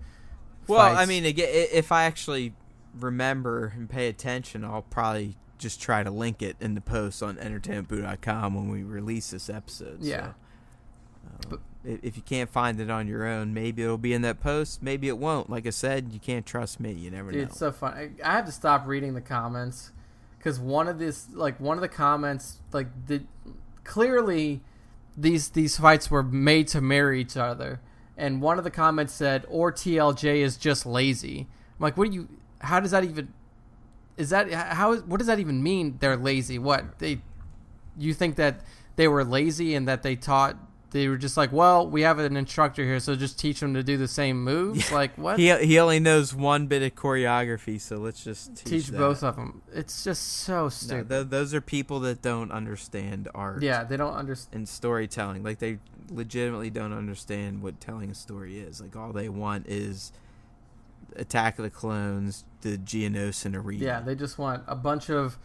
fights. I mean, if I actually remember and pay attention, I'll probably just try to link it in the post on entertainmentboo.com when we release this episode. Yeah. So, if you can't find it on your own, maybe it'll be in that post. Maybe it won't. Like I said, you can't trust me. You never know. It's so fun. I have to stop reading the comments because one of the comments, clearly these fights were made to mirror each other. And one of the comments said, or TLJ is just lazy. I'm like, what does that even mean? They're lazy? What? You think that they were lazy and that they were just like, well, we have an instructor here, so just teach them to do the same moves? Yeah. Like, what? He only knows one bit of choreography, so let's just teach both of them. It's just so stupid. No, those are people that don't understand art. Yeah, they don't understand. And storytelling. Like, they legitimately don't understand what telling a story is. Like, all they want is Attack of the Clones, the Geonosian arena. Yeah, they just want a bunch of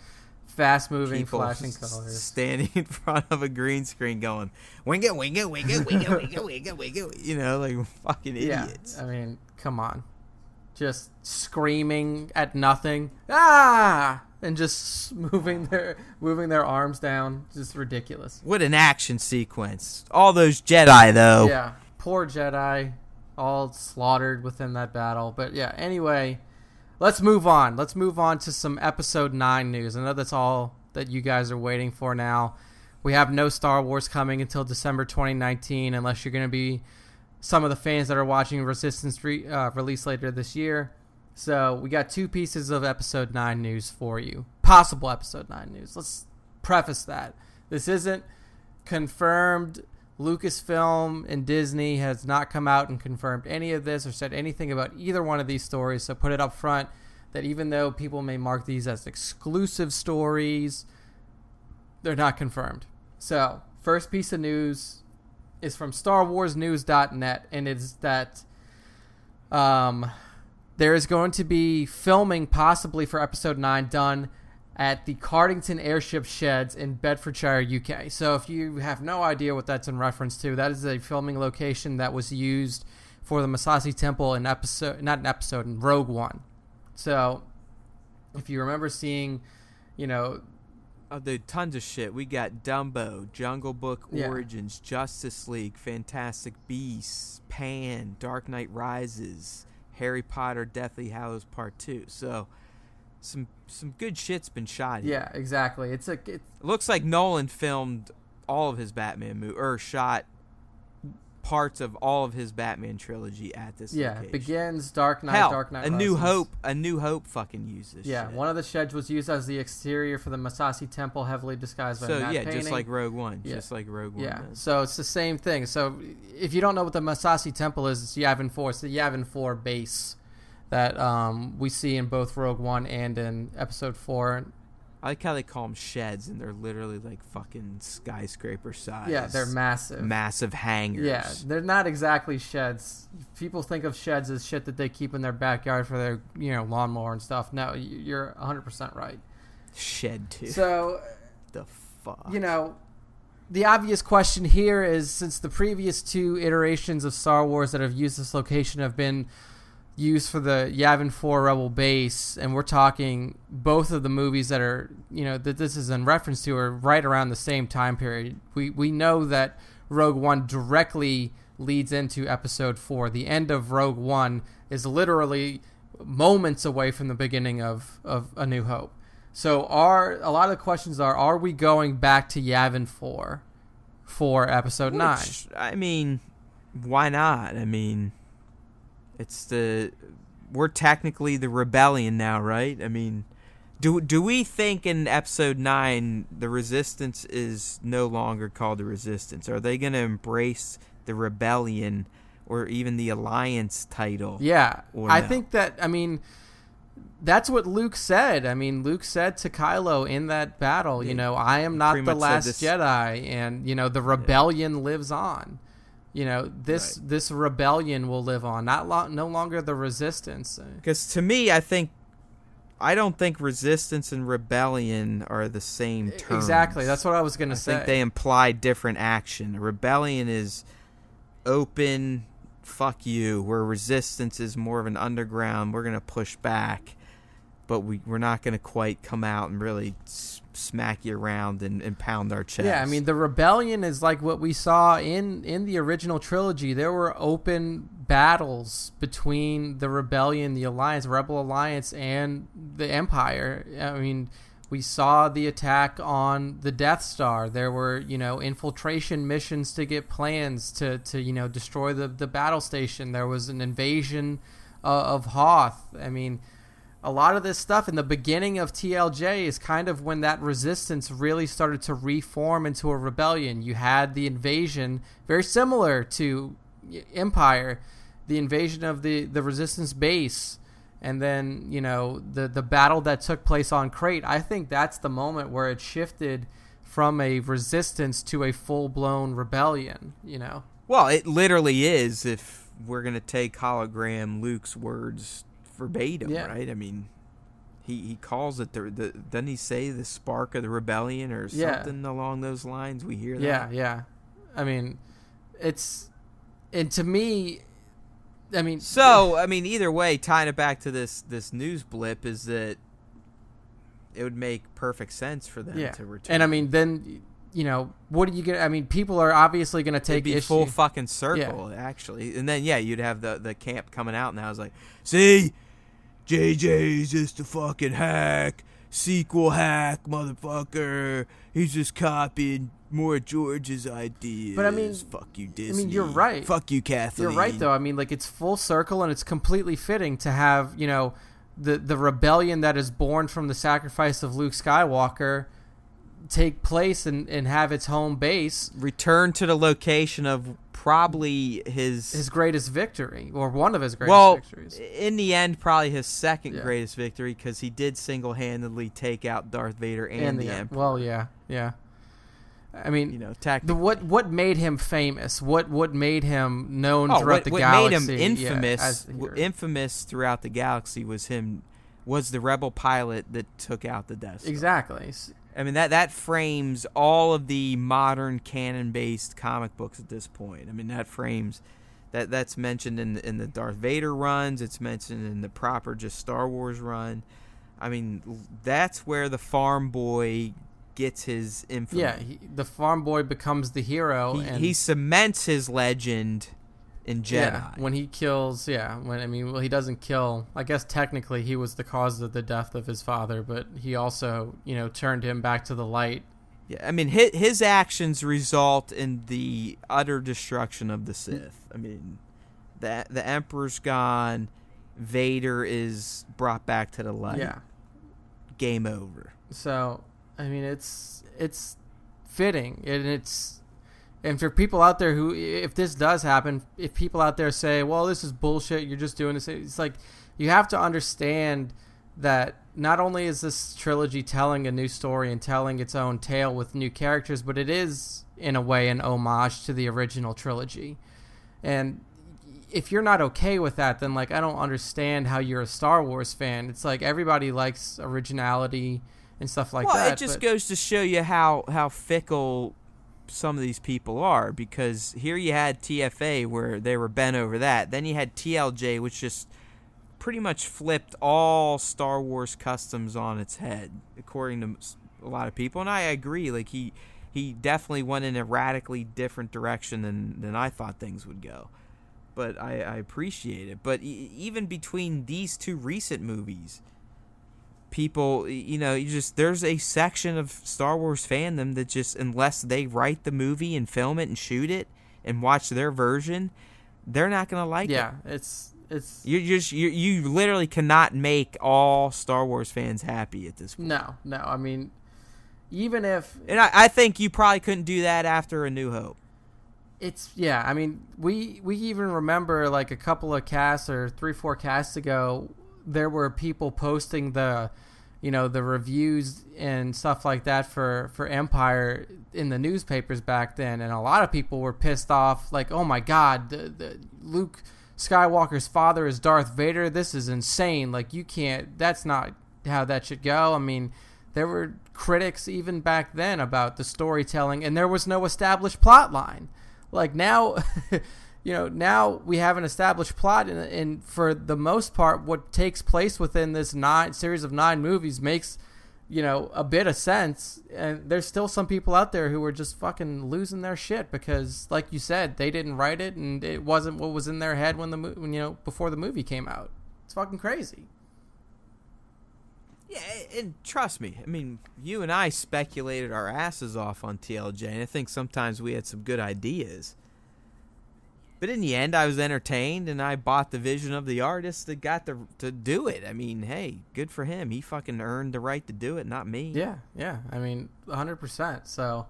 fast-moving, people flashing colors. Standing in front of a green screen going, wing it, wing it, wing it, wing it, wing it, wing it, wing it. Like fucking idiots. Yeah, I mean, come on. Just screaming at nothing. Ah! And just moving their arms down. Just ridiculous. What an action sequence. All those Jedi, though. Yeah, poor Jedi. All slaughtered within that battle. But yeah, anyway, let's move on. Let's move on to some episode 9 news. I know that's all that you guys are waiting for now. We have no Star Wars coming until December 2019, unless you're going to be some of the fans that are watching Resistance release later this year. So we got 2 pieces of episode 9 news for you. Possible episode 9 news. Let's preface that. This isn't confirmed. Lucasfilm and Disney has not come out and confirmed any of this or said anything about either one of these stories. So put it up front that even though people may mark these as exclusive stories, they're not confirmed. So first piece of news is from StarWarsNews.net, and it's that there is going to be filming possibly for episode 9 done at the Cardington Airship Sheds in Bedfordshire, UK. So if you have no idea what that's in reference to, that is a filming location that was used for the Massassi Temple in Rogue One. So if you remember seeing, oh, dude, tons of shit. We got Dumbo, Jungle Book Origins, Justice League, Fantastic Beasts, Pan, Dark Knight Rises, Harry Potter, Deathly Hallows Part 2. So some good shit's been shot here. Yeah, exactly. It looks like Nolan filmed all of his Batman or shot parts of all of his Batman trilogy at this location. Yeah, Begins, Dark Knight, Hell, Dark Knight A Rises. New Hope fucking uses this shit. One of the sheds was used as the exterior for the Massassi Temple, heavily disguised by matte painting. just like Rogue One. Yeah. Just like Rogue One. Yeah, does. So it's the same thing. So if you don't know what the Massassi Temple is, it's Yavin 4. It's the Yavin 4 base that we see in both Rogue One and in Episode 4. I like how they call them sheds, and they're literally like fucking skyscraper size. Yeah, they're massive. Massive hangars. Yeah, they're not exactly sheds. People think of sheds as shit that they keep in their backyard for their, lawnmower and stuff. No, you're 100% right. Shed too. So, the fuck? The obvious question here is, since the previous 2 iterations of Star Wars that have used this location have been used for the Yavin 4 Rebel base, and we're talking both of the movies that are, that this is in reference to are right around the same time period. We know that Rogue One directly leads into Episode 4. The end of Rogue One is literally moments away from the beginning of A New Hope. So a lot of the questions are we going back to Yavin 4 for Episode 9? I mean, why not? I mean, it's the we're technically the rebellion now, right? I mean, do we think in episode 9 the Resistance is no longer called the Resistance? Are they going to embrace the rebellion or even the Alliance title? Yeah, I no? think that, I mean, that's what Luke said. I mean, Luke said to Kylo in that battle, you know, I am not the last Jedi, and, you know, the rebellion lives on. You know, this rebellion will live on, no longer the Resistance. Because to me, I don't think Resistance and rebellion are the same terms. Exactly, that's what I was going to say. I think they imply different action. Rebellion is open, fuck you, where Resistance is more of an underground, we're going to push back, but we're not going to quite come out and really smack you around and pound our chest. Yeah, I mean, the rebellion is like what we saw in the original trilogy. There were open battles between the rebellion, the Alliance, Rebel Alliance, and the Empire. I mean, we saw the attack on the Death Star. There were, you know, infiltration missions to get plans to you know, destroy the battle station. There was an invasion of Hoth. I mean, a lot of this stuff in the beginning of TLJ is kind of when that Resistance really started to reform into a rebellion. You had the invasion, very similar to Empire, the invasion of the Resistance base, and then, you know, the battle that took place on Crate. I think that's the moment where it shifted from a Resistance to a full-blown rebellion, you know? Well, it literally is, if we're going to take hologram Luke's words verbatim, right? I mean, he calls it doesn't he say the spark of the rebellion or something along those lines? We hear that. Yeah. I mean, and to me, I mean, either way, tying it back to this news blip is that it would make perfect sense for them to return. And I mean, then, you know, what are you gonna? I mean, people are obviously gonna take issue. Full fucking circle, actually. And then you'd have the camp coming out, and I was like, see, JJ's just a fucking hack, sequel hack, motherfucker. He's just copying more George's ideas. But I mean, fuck you, Disney. I mean, you're right. Fuck you, Kathleen. You're right, though. I mean, like, it's full circle, and it's completely fitting to have, you know, the rebellion that is born from the sacrifice of Luke Skywalker take place and have its home base. Return to the location of probably his greatest victory, or one of his greatest victories. In the end, probably his second greatest victory, because he did single-handedly take out Darth Vader and the Emperor. Well, yeah. I mean, you know, what made him famous? What made him known throughout the galaxy? What made him infamous? Infamous throughout the galaxy was the rebel pilot that took out the Death Star. Exactly. I mean, that frames all of the modern canon-based comic books at this point. I mean, that frames that's mentioned in the Darth Vader runs. It's mentioned in the proper just Star Wars run. I mean, that's where the farm boy gets his infamy. Yeah, the farm boy becomes the hero. He cements his legend in Jedi. Yeah, when he kills, he doesn't kill. I guess technically he was the cause of the death of his father, but he also, you know, turned him back to the light. Yeah, I mean, his actions result in the utter destruction of the Sith. I mean, the Emperor's gone, Vader is brought back to the light. Yeah. Game over. So, I mean, it's fitting, and for people out there who, if this does happen, if people out there say, well, this is bullshit, you're just doing this, it's like, you have to understand that not only is this trilogy telling a new story and telling its own tale with new characters, but it is, in a way, an homage to the original trilogy. And if you're not okay with that, then, like, I don't understand how you're a Star Wars fan. It's like everybody likes originality and stuff like that. Well, it just goes to show you how fickle some of these people are, because here you had TFA where they were bent over that. Then you had TLJ, which just pretty much flipped all Star Wars customs on its head, according to a lot of people. And I agree. Like, he definitely went in a radically different direction than I thought things would go. But I appreciate it. But even between these two recent movies, people, you know, there's a section of Star Wars fandom that just, unless they write the movie and film it and shoot it and watch their version, they're not going to like it. Yeah, You literally cannot make all Star Wars fans happy at this point. No. I mean, even if... And I think you probably couldn't do that after A New Hope. I mean, we even remember like a couple of casts or 3-4 casts ago, there were people posting the reviews and stuff like that for Empire in the newspapers back then, and a lot of people were pissed off, like, oh my god, the Luke Skywalker's father is Darth Vader. This is insane. Like, you can't. That's not how that should go. I mean, there were critics even back then about the storytelling, and there was no established plot line. Like now, now we have an established plot, and for the most part, what takes place within this series of 9 movies makes, a bit of sense. And there's still some people out there who are just fucking losing their shit because, like you said, they didn't write it, and it wasn't what was in their head before the movie came out. It's fucking crazy. Yeah, and trust me, I mean, you and I speculated our asses off on TLJ, and I think sometimes we had some good ideas. But in the end, I was entertained, and I bought the vision of the artist that got to do it. I mean, hey, good for him. He fucking earned the right to do it, not me. Yeah. I mean, 100%. So,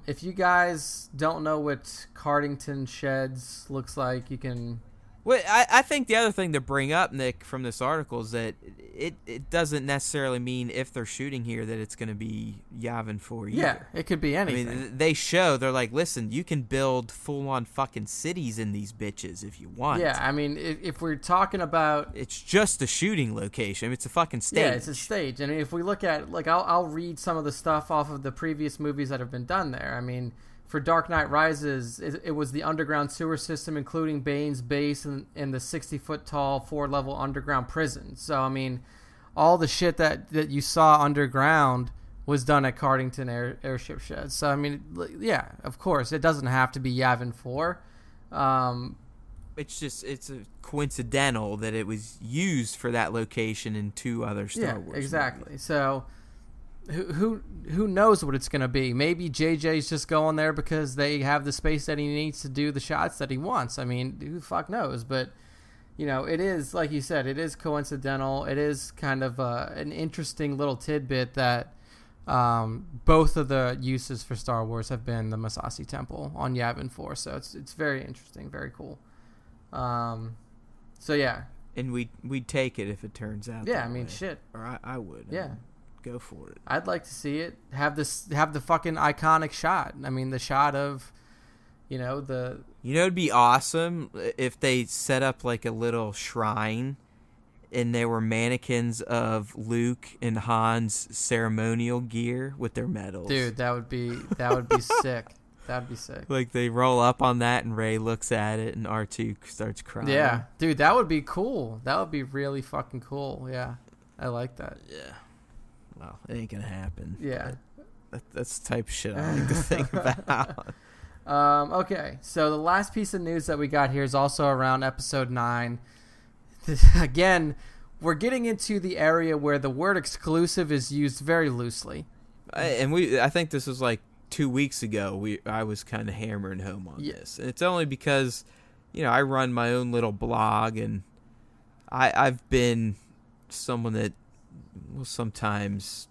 if you guys don't know what Cardington Sheds looks like, you can... Well, I think the other thing to bring up, Nick, from this article is that it doesn't necessarily mean if they're shooting here that it's going to be Yavin 4 either. Yeah, it could be anything. I mean, they're like, listen, you can build full-on fucking cities in these bitches if you want. Yeah, I mean, if we're talking about... It's just a shooting location. I mean, it's a fucking stage. Yeah, it's a stage. I mean, if we look at... Like, I'll read some of the stuff off of the previous movies that have been done there. I mean... For Dark Knight Rises, it was the underground sewer system, including Bane's base and the 60-foot-tall, 4-level underground prison. So, I mean, all the shit that you saw underground was done at Cardington Airship Shed. So, I mean, yeah, of course, it doesn't have to be Yavin 4. It's a coincidental that it was used for that location in 2 other Star Wars exactly. movies. So... Who knows what it's going to be? Maybe JJ's just going there because they have the space that he needs to do the shots that he wants. I mean, who the fuck knows? But, it is, like you said, it is coincidental. It is kind of an interesting little tidbit that both of the uses for Star Wars have been the Masasi Temple on Yavin 4. So it's very interesting, very cool. So, yeah. And we'd take it if it turns out that way. Shit. Or I would. Yeah. Go for it. I'd like to see it have the fucking iconic shot. I mean, the shot of, it'd be awesome if they set up like a little shrine, and there were mannequins of Luke and Han's ceremonial gear with their medals. Dude, that would be sick. That'd be sick. Like they roll up on that, and Rey looks at it, and R2 starts crying. Yeah, dude, that would be cool. That would be really fucking cool. Yeah, I like that. Yeah. Well, it ain't gonna happen. Yeah, that's the type of shit I like to think about. Okay, so the last piece of news that we got here is also around episode 9. Again, we're getting into the area where the word exclusive is used very loosely. I think this was like 2 weeks ago. I was kind of hammering home on this, and it's only because I run my own little blog, and I've been someone that will sometimes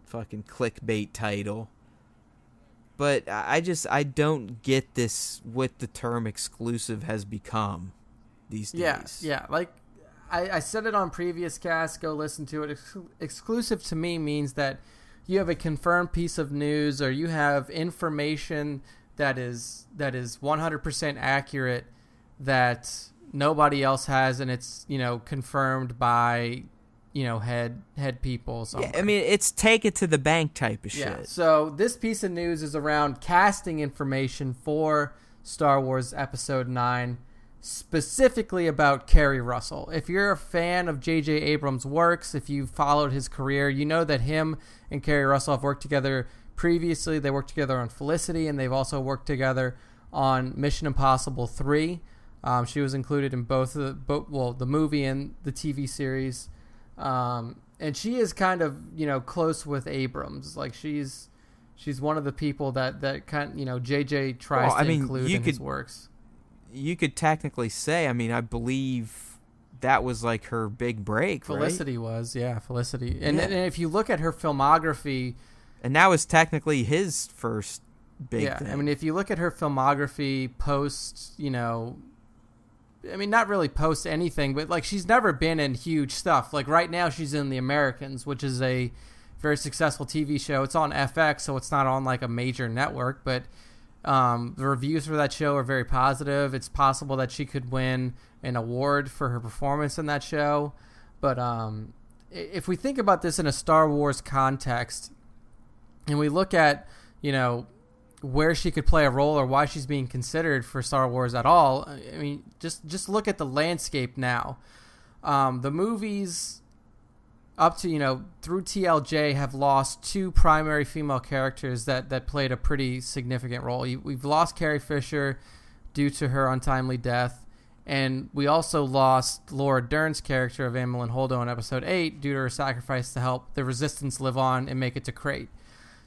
fucking clickbait title, but I don't get this, what the term exclusive has become these days. Yeah, like I said it on previous casts, go listen to it. Exclusive to me means that you have a confirmed piece of news, or you have information that is 100% accurate that nobody else has, and it's confirmed by head people somewhere. Yeah, I mean, it's take it to the bank type of shit. Yeah, so this piece of news is around casting information for Star Wars Episode 9, specifically about Kerry Russell. If you're a fan of J.J. Abrams' works, if you've followed his career, you know that him and Kerry Russell have worked together previously. They worked together on Felicity, and they've also worked together on Mission Impossible 3. She was included in both the movie and the TV series. And she is kind of, close with Abrams. Like she's one of the people that kind JJ tries to include in his works. you could technically say, I mean, I believe that was like her big break, Felicity right? was, yeah, Felicity. And if you look at her filmography... And that was technically his first big thing. I mean, if you look at her filmography post, you know... I mean, not really post anything, but, like, she's never been in huge stuff. Like, right now she's in The Americans, which is a very successful TV show. It's on FX, so it's not on, like, a major network, but the reviews for that show are very positive. It's possible that she could win an award for her performance in that show. But if we think about this in a Star Wars context, and we look at, you know, where she could play a role or why she's being considered for Star Wars at all, I mean, just look at the landscape now. The movies up to, you know, through TLJ have lost 2 primary female characters that played a pretty significant role. We've lost Carrie Fisher due to her untimely death, and we also lost Laura Dern's character of Amilyn Holdo in Episode 8 due to her sacrifice to help the Resistance live on and make it to Crate.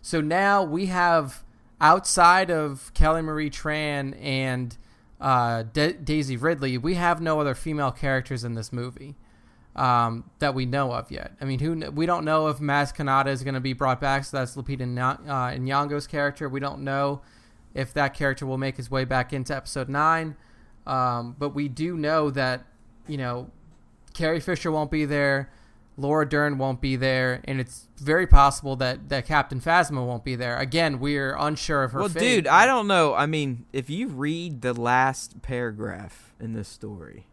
So now we have, outside of Kelly Marie Tran and Daisy Ridley, we have no other female characters in this movie that we know of yet. I mean, we don't know if Maz Kanata is going to be brought back, so that's Lupita Nyong'o's character. We don't know if that character will make his way back into Episode 9. But we do know that, you know, Carrie Fisher won't be there, Laura Dern won't be there, and it's very possible that Captain Phasma won't be there. Again, we're unsure of her fate. Well, dude, I don't know. I mean, if you read the last paragraph in this story,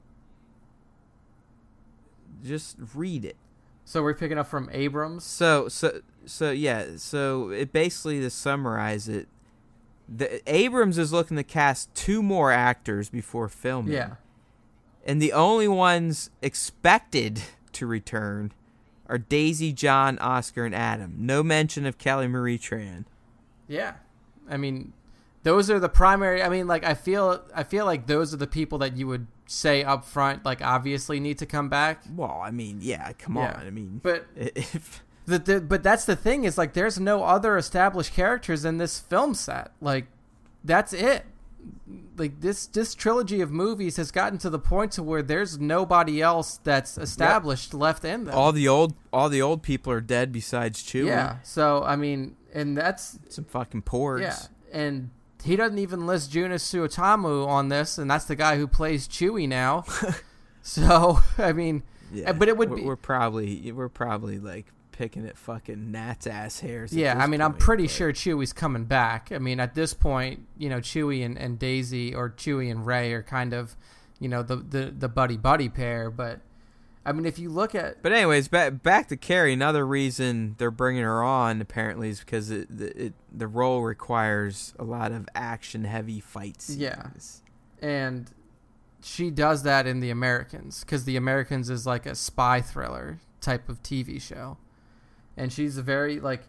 just read it. So we're picking up from Abrams? So yeah. So it basically, to summarize it, Abrams is looking to cast 2 more actors before filming. Yeah. And the only ones expected to return are Daisy, John, Oscar, and Adam. No mention of Kelly Marie Tran. Yeah. I mean, those are the primary... I mean, like, I feel like those are the people that you would say up front, like, obviously need to come back. Well, I mean, yeah, come on. I mean... But... if but that's the thing, is, like, there's no other established characters in this film set. Like, that's it. Like, this trilogy of movies has gotten to the point to where there's nobody else that's established left in them. All the old people are dead besides Chewie. Yeah. So I mean, and that's some fucking porgs. Yeah, and he doesn't even list Junius Suotamu on this, and that's the guy who plays Chewie now. So I mean, yeah, but it would be... we're probably like picking at fucking Nat's ass hairs. Yeah, I mean, I'm pretty sure Chewie's coming back. I mean, at this point, you know, Chewie and Daisy, or Chewie and Rey, are kind of, you know, the buddy pair. But I mean, if you look at... But anyways, back to Carrie. Another reason they're bringing her on, apparently, is because the role requires a lot of action-heavy fight scenes. Yeah, and she does that in The Americans, because The Americans is like a spy thriller type of TV show. And she's a very, like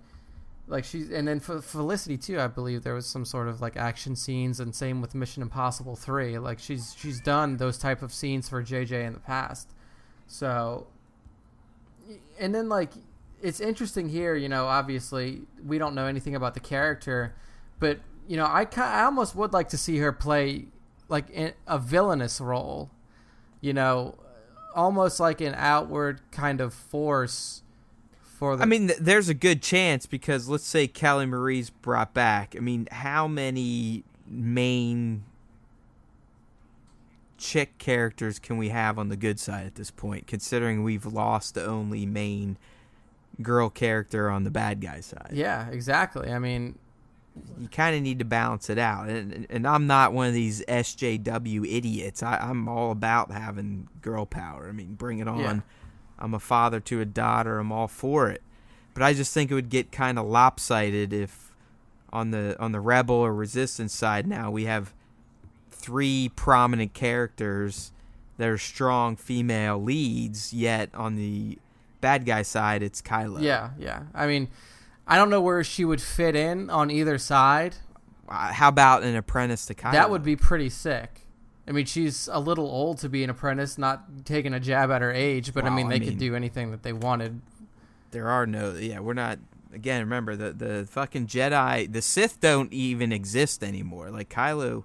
she's... And then for Felicity, too, I believe there was some sort of, like, action scenes, and same with Mission Impossible 3. Like, she's done those type of scenes for JJ in the past. So... And then, like, it's interesting here, you know, obviously, we don't know anything about the character, but, you know, I almost would like to see her play, like, in a villainous role. You know, almost like an outward kind of force... I mean, there's a good chance, because let's say Kelly Marie's brought back. I mean, how many main chick characters can we have on the good side at this point, considering we've lost the only main girl character on the bad guy side? Yeah, exactly. I mean, you kind of need to balance it out. And I'm not one of these SJW idiots. I'm all about having girl power. I mean, bring it on. Yeah. I'm a father to a daughter. I'm all for it. But I just think it would get kind of lopsided if on the Rebel or Resistance side now we have 3 prominent characters that are strong female leads, yet on the bad guy side it's Kylo. Yeah. I mean, I don't know where she would fit in on either side. How about an apprentice to Kylo? That would be pretty sick. I mean, she's a little old to be an apprentice, not taking a jab at her age, but well, they could do anything that they wanted. There are no... Yeah, we're not... Again, remember, the fucking Jedi... The Sith don't even exist anymore. Like, Kylo...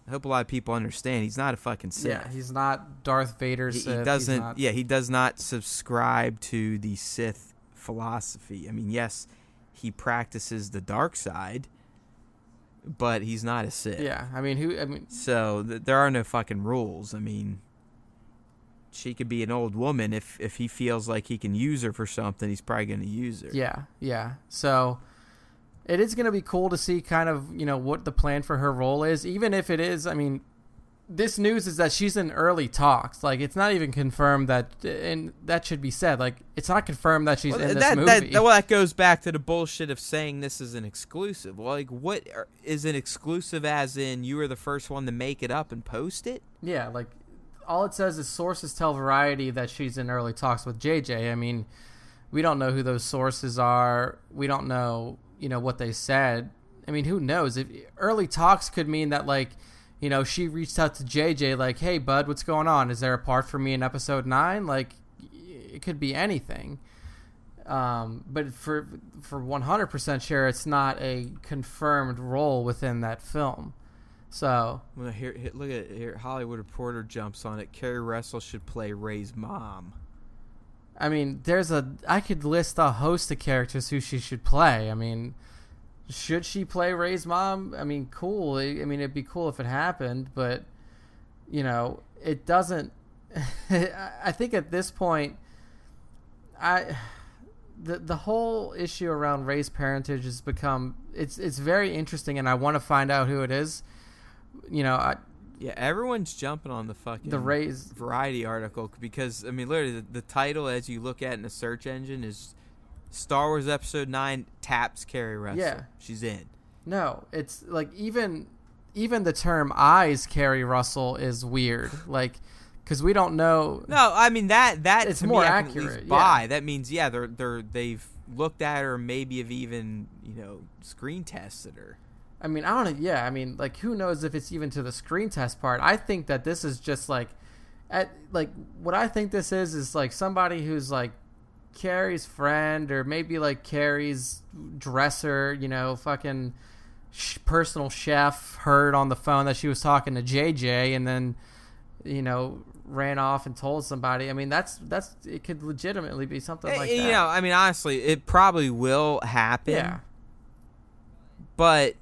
I hope a lot of people understand he's not a fucking Sith. Yeah, he's not Darth Vader's Sith. He doesn't. He does not subscribe to the Sith philosophy. I mean, yes, he practices the dark side, but he's not a Sith. Yeah, I mean, so there are no fucking rules. I mean, she could be an old woman. If he feels like he can use her for something, he's probably going to use her. Yeah. So it is going to be cool to see kind of, what the plan for her role is, even if it is, I mean, this news is that she's in early talks. Like, it's not even confirmed that, and that should be said, like, it's not confirmed that she's in this movie. That goes back to the bullshit of saying this is an exclusive. Well, like, what is an exclusive as in you were the first one to make it up and post it? Yeah, like, all it says is sources tell Variety that she's in early talks with JJ. I mean, we don't know who those sources are. We don't know, what they said. I mean, who knows? If early talks could mean that, like, she reached out to JJ like, hey, bud, what's going on? Is there a part for me in episode 9? Like, it could be anything. But for 100% sure, it's not a confirmed role within that film. So, well, here, look at it. Here. Hollywood Reporter jumps on it. Carrie Russell should play Rey's mom. I mean, I could list a host of characters who she should play. I mean, should she play Rey's mom? I mean, cool. I mean, it'd be cool if it happened, but, it doesn't. I think at this point, the whole issue around Rey's parentage has become, it's very interesting, and I want to find out who it is. Yeah, everyone's jumping on the fucking Rey's Variety article because, I mean, literally, the title as you look at it in the search engine is Star Wars Episode 9 taps Carrie Russell. Yeah. She's in. No, it's like even the term eyes Carrie Russell is weird. Like, because we don't know. No, I mean that it's to more me, accurate. Yeah. That means they've looked at her, maybe have even screen tested her. I mean, I don't know. Yeah, I mean, like, who knows if it's even to the screen test part. I think that this is just like, what I think this is like somebody who's like Carrie's friend, or maybe like Carrie's dresser, fucking personal chef, heard on the phone that she was talking to JJ, and then, ran off and told somebody. I mean, that's it could legitimately be something like that. I mean, honestly, it probably will happen. Yeah. But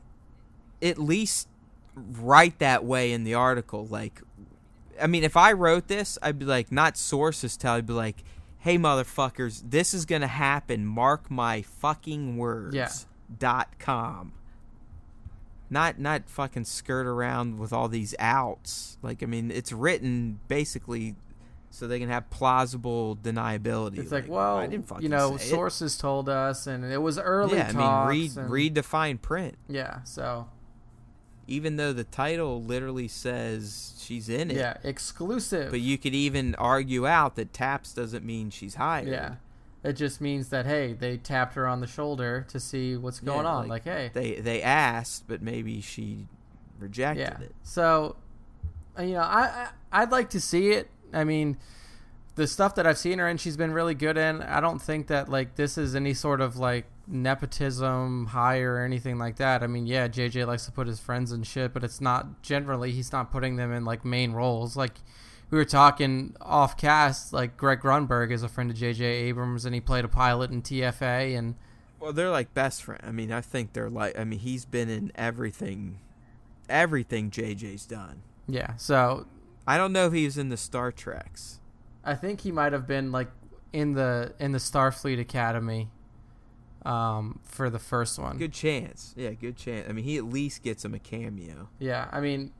at least write that way in the article. Like, I mean, if I wrote this, I'd be like, not sources tell, I'd be like, hey, motherfuckers, this is going to happen. Mark my fucking words. Yeah. .com. Not fucking skirt around with all these outs. Like, I mean, it's written basically so they can have plausible deniability. It's like, well, I didn't fucking say sources it. Told us, and it was early talks. I mean, read the fine print. Yeah, so. Even though the title literally says she's in it. Yeah, exclusive. But you could even argue out that taps doesn't mean she's hired. Yeah. It just means that, hey, they tapped her on the shoulder to see what's going on. Like, hey. They asked, but maybe she rejected it. So, I'd like to see it. I mean, the stuff that I've seen her in, she's been really good in. I don't think that, like, this is any sort of, like, nepotism hire or anything like that. I mean, yeah, JJ likes to put his friends in shit, but it's not generally, he's not putting them in like main roles. Like, we were talking off cast, like Greg Grunberg is a friend of JJ Abrams, and he played a pilot in TFA, and well, they're like best friends. I mean, I think they're like, I mean, he's been in everything JJ's done. Yeah, so I don't know if he was in the Star Treks. I think he might have been like in the Starfleet Academy. For the first one. Good chance. Yeah, good chance. I mean, he at least gets him a cameo. Yeah, I mean,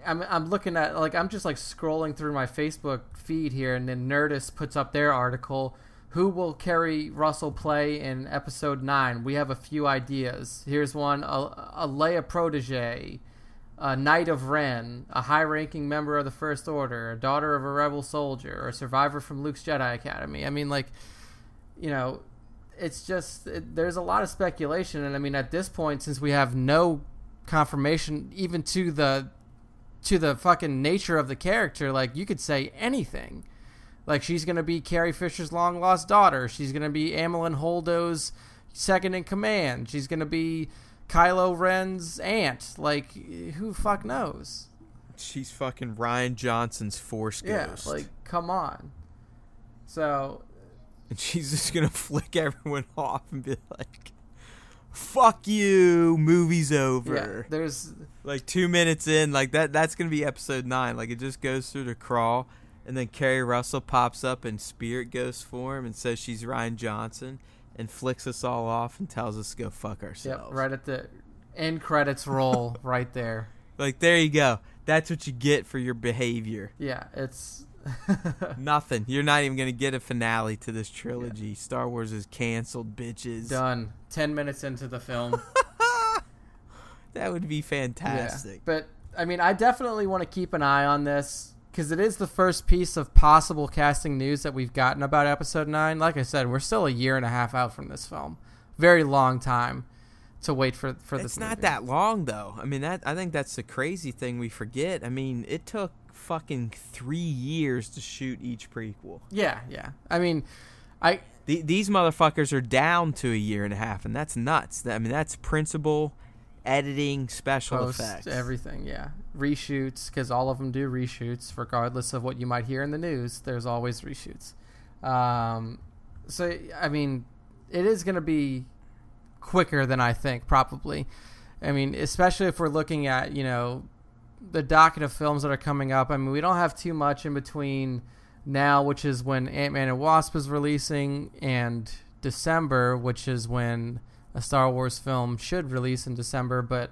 I'm looking at, like, I'm just, like, scrolling through my Facebook feed here, and then Nerdist puts up their article, who will Carrie Russell play in Episode 9? We have a few ideas. Here's one, a Leia protege, a Knight of Ren, a high-ranking member of the First Order, a daughter of a rebel soldier, or a survivor from Luke's Jedi Academy. I mean, like, it's just, there's a lot of speculation, and I mean, at this point, since we have no confirmation even to the fucking nature of the character, like, you could say anything. Like, she's going to be Carrie Fisher's long-lost daughter. She's going to be Amilyn Holdo's second in command. She's going to be Kylo Ren's aunt. Like, who fuck knows? She's fucking Ryan Johnson's Force Ghost. Yeah, like, come on. So... And she's just going to flick everyone off and be like, fuck you, movie's over. Yeah, there's... Like 2 minutes in, like that's going to be episode 9. Like it just goes through the crawl, and then Carrie Russell pops up in spirit ghost form and says she's Ryan Johnson and flicks us all off and tells us to go fuck ourselves. Yep, right at the end credits roll right there. Like, there you go. That's what you get for your behavior. Yeah, it's... Nothing. You're not even going to get a finale to this trilogy. Yeah. Star Wars is canceled, bitches. Done. 10 minutes into the film. That would be fantastic. Yeah. But, I mean, I definitely want to keep an eye on this because it is the first piece of possible casting news that we've gotten about Episode 9. Like I said, we're still a year and a half out from this film. Very long time to wait for this movie. It's not that long, though. I mean, I think that's the crazy thing we forget. I mean, it took fucking 3 years to shoot each prequel. Yeah. I mean, these motherfuckers are down to a year and a half, and that's nuts. I mean, that's principal, editing, special effects. Everything, yeah. Reshoots, because all of them do reshoots, regardless of what you might hear in the news. There's always reshoots. So, I mean, it is going to be quicker than I think, probably. I mean, especially if we're looking at, the docket of films that are coming up. I mean, we don't have too much in between now, which is when Ant-Man and Wasp is releasing, and December, which is when a Star Wars film should release in December. But,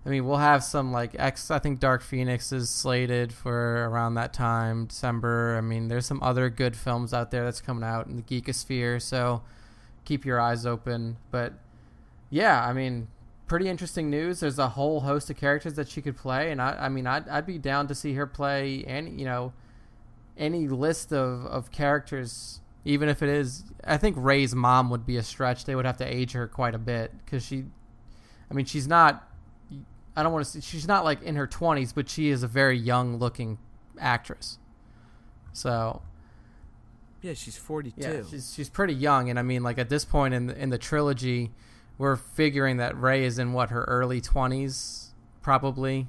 I mean, we'll have some, I think Dark Phoenix is slated for around that time, December. I mean, there's some other good films out there that's coming out in the geekosphere, so keep your eyes open. But, yeah, I mean... pretty interesting news. There's a whole host of characters that she could play, and I'd be down to see her play any list of characters, even if it is. I think Rey's mom would be a stretch. They would have to age her quite a bit because she's not. I don't want to say she's not like in her 20s, but she is a very young looking actress. So. Yeah, she's 42. Yeah, she's pretty young, and I mean, like at this point in the trilogy. We're figuring that Rey is in her early 20s, probably.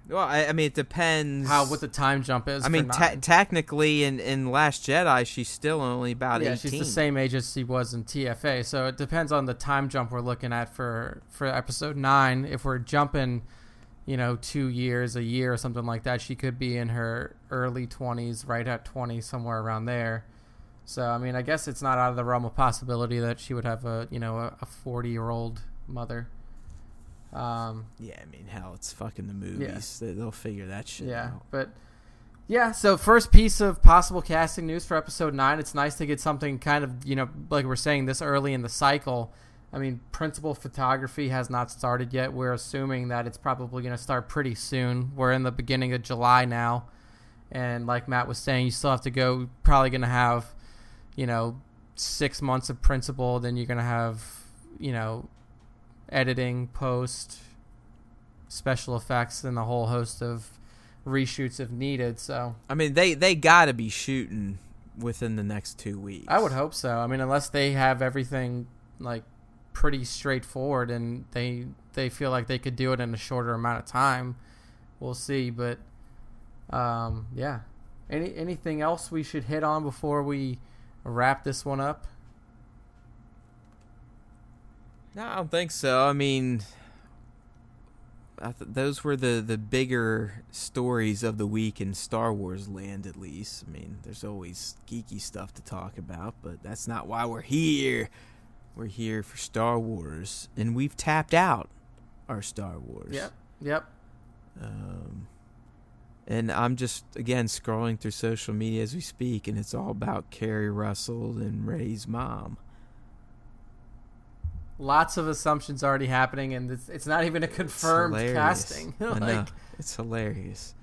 Well, I mean, it depends what the time jump is. I mean, technically, in Last Jedi, she's still only about 18. Yeah, she's the same age as she was in TFA. So it depends on the time jump we're looking at for Episode 9. If we're jumping, 2 years, a year, or something like that, she could be in her early 20s, right at 20, somewhere around there. So, I mean, I guess it's not out of the realm of possibility that she would have a 40-year-old mother. Yeah, I mean, hell, it's fucking the movies. Yeah. They'll figure that shit out. But, yeah, so first piece of possible casting news for Episode 9. It's nice to get something kind of, like we're saying, this early in the cycle. I mean, principal photography has not started yet. We're assuming that it's probably going to start pretty soon. We're in the beginning of July now. And like Matt was saying, you still have to go, probably going to have... 6 months of principal, then you're going to have, editing, post, special effects, and a whole host of reshoots if needed. So, I mean, they got to be shooting within the next 2 weeks. I would hope so. I mean, unless they have everything, pretty straightforward and they feel like they could do it in a shorter amount of time. We'll see. But, yeah. Anything else we should hit on before we... wrap this one up? No, I don't think so. I mean, those were the bigger stories of the week in Star Wars land, at least. I mean, there's always geeky stuff to talk about, but that's not why we're here. We're here for Star Wars, and we've tapped out our Star Wars. Yep. And I'm just, again, scrolling through social media as we speak, and it's all about Carrie Russell and Rey's mom. Lots of assumptions already happening, and it's not even a confirmed casting. I know. It's hilarious.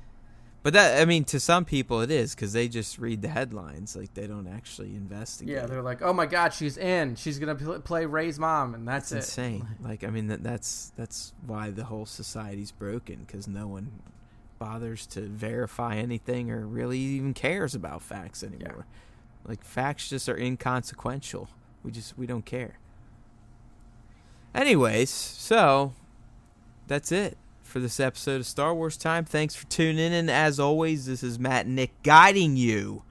But that, I mean, to some people it is, because they just read the headlines. They don't actually investigate. Yeah, they're like, oh my God, she's in. She's going to play Rey's mom, and that's it. Insane. I mean, that's why the whole society's broken, because no one... bothers to verify anything or really even cares about facts anymore. Yeah. Facts just are inconsequential. We don't care. Anyways, so that's it for this episode of Star Wars Time. Thanks for tuning in, and as always, this is Matt and Nick guiding you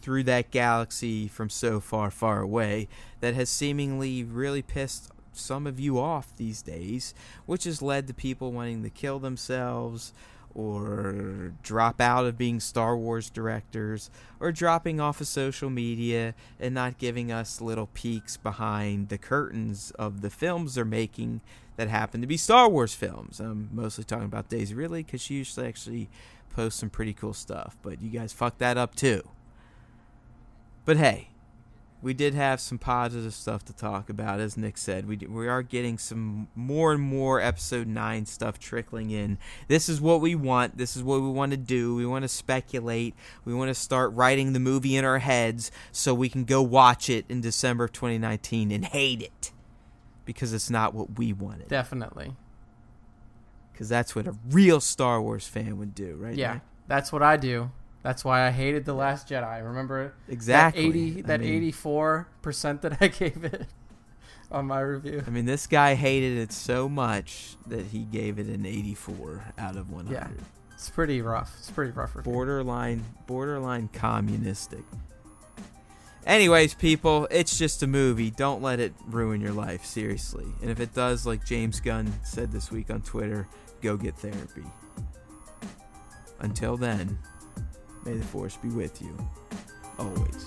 through that galaxy from so far, far away that has seemingly really pissed some of you off these days, which has led to people wanting to kill themselves or drop out of being Star Wars directors or dropping off of social media and not giving us little peeks behind the curtains of the films they're making that happen to be Star Wars films. I'm mostly talking about Daisy Ridley because she usually actually posts some pretty cool stuff, but you guys fucked that up too. But hey, we did have some positive stuff to talk about, as Nick said. We are getting some more and more Episode 9 stuff trickling in. This is what we want. This is what we want to do. We want to speculate. We want to start writing the movie in our heads so we can go watch it in December of 2019 and hate it. Because it's not what we wanted. Definitely. Because that's what a real Star Wars fan would do, right? Yeah, Nick? that's what I do. That's why I hated The Last Jedi. Remember exactly that 84% that I gave it on my review? I mean, this guy hated it so much that he gave it an 84 out of 100. Yeah, it's pretty rough. It's pretty rough review. Borderline communistic. Anyways, people, it's just a movie. Don't let it ruin your life, seriously. And if it does, like James Gunn said this week on Twitter, go get therapy. Until then, may the Force be with you, always.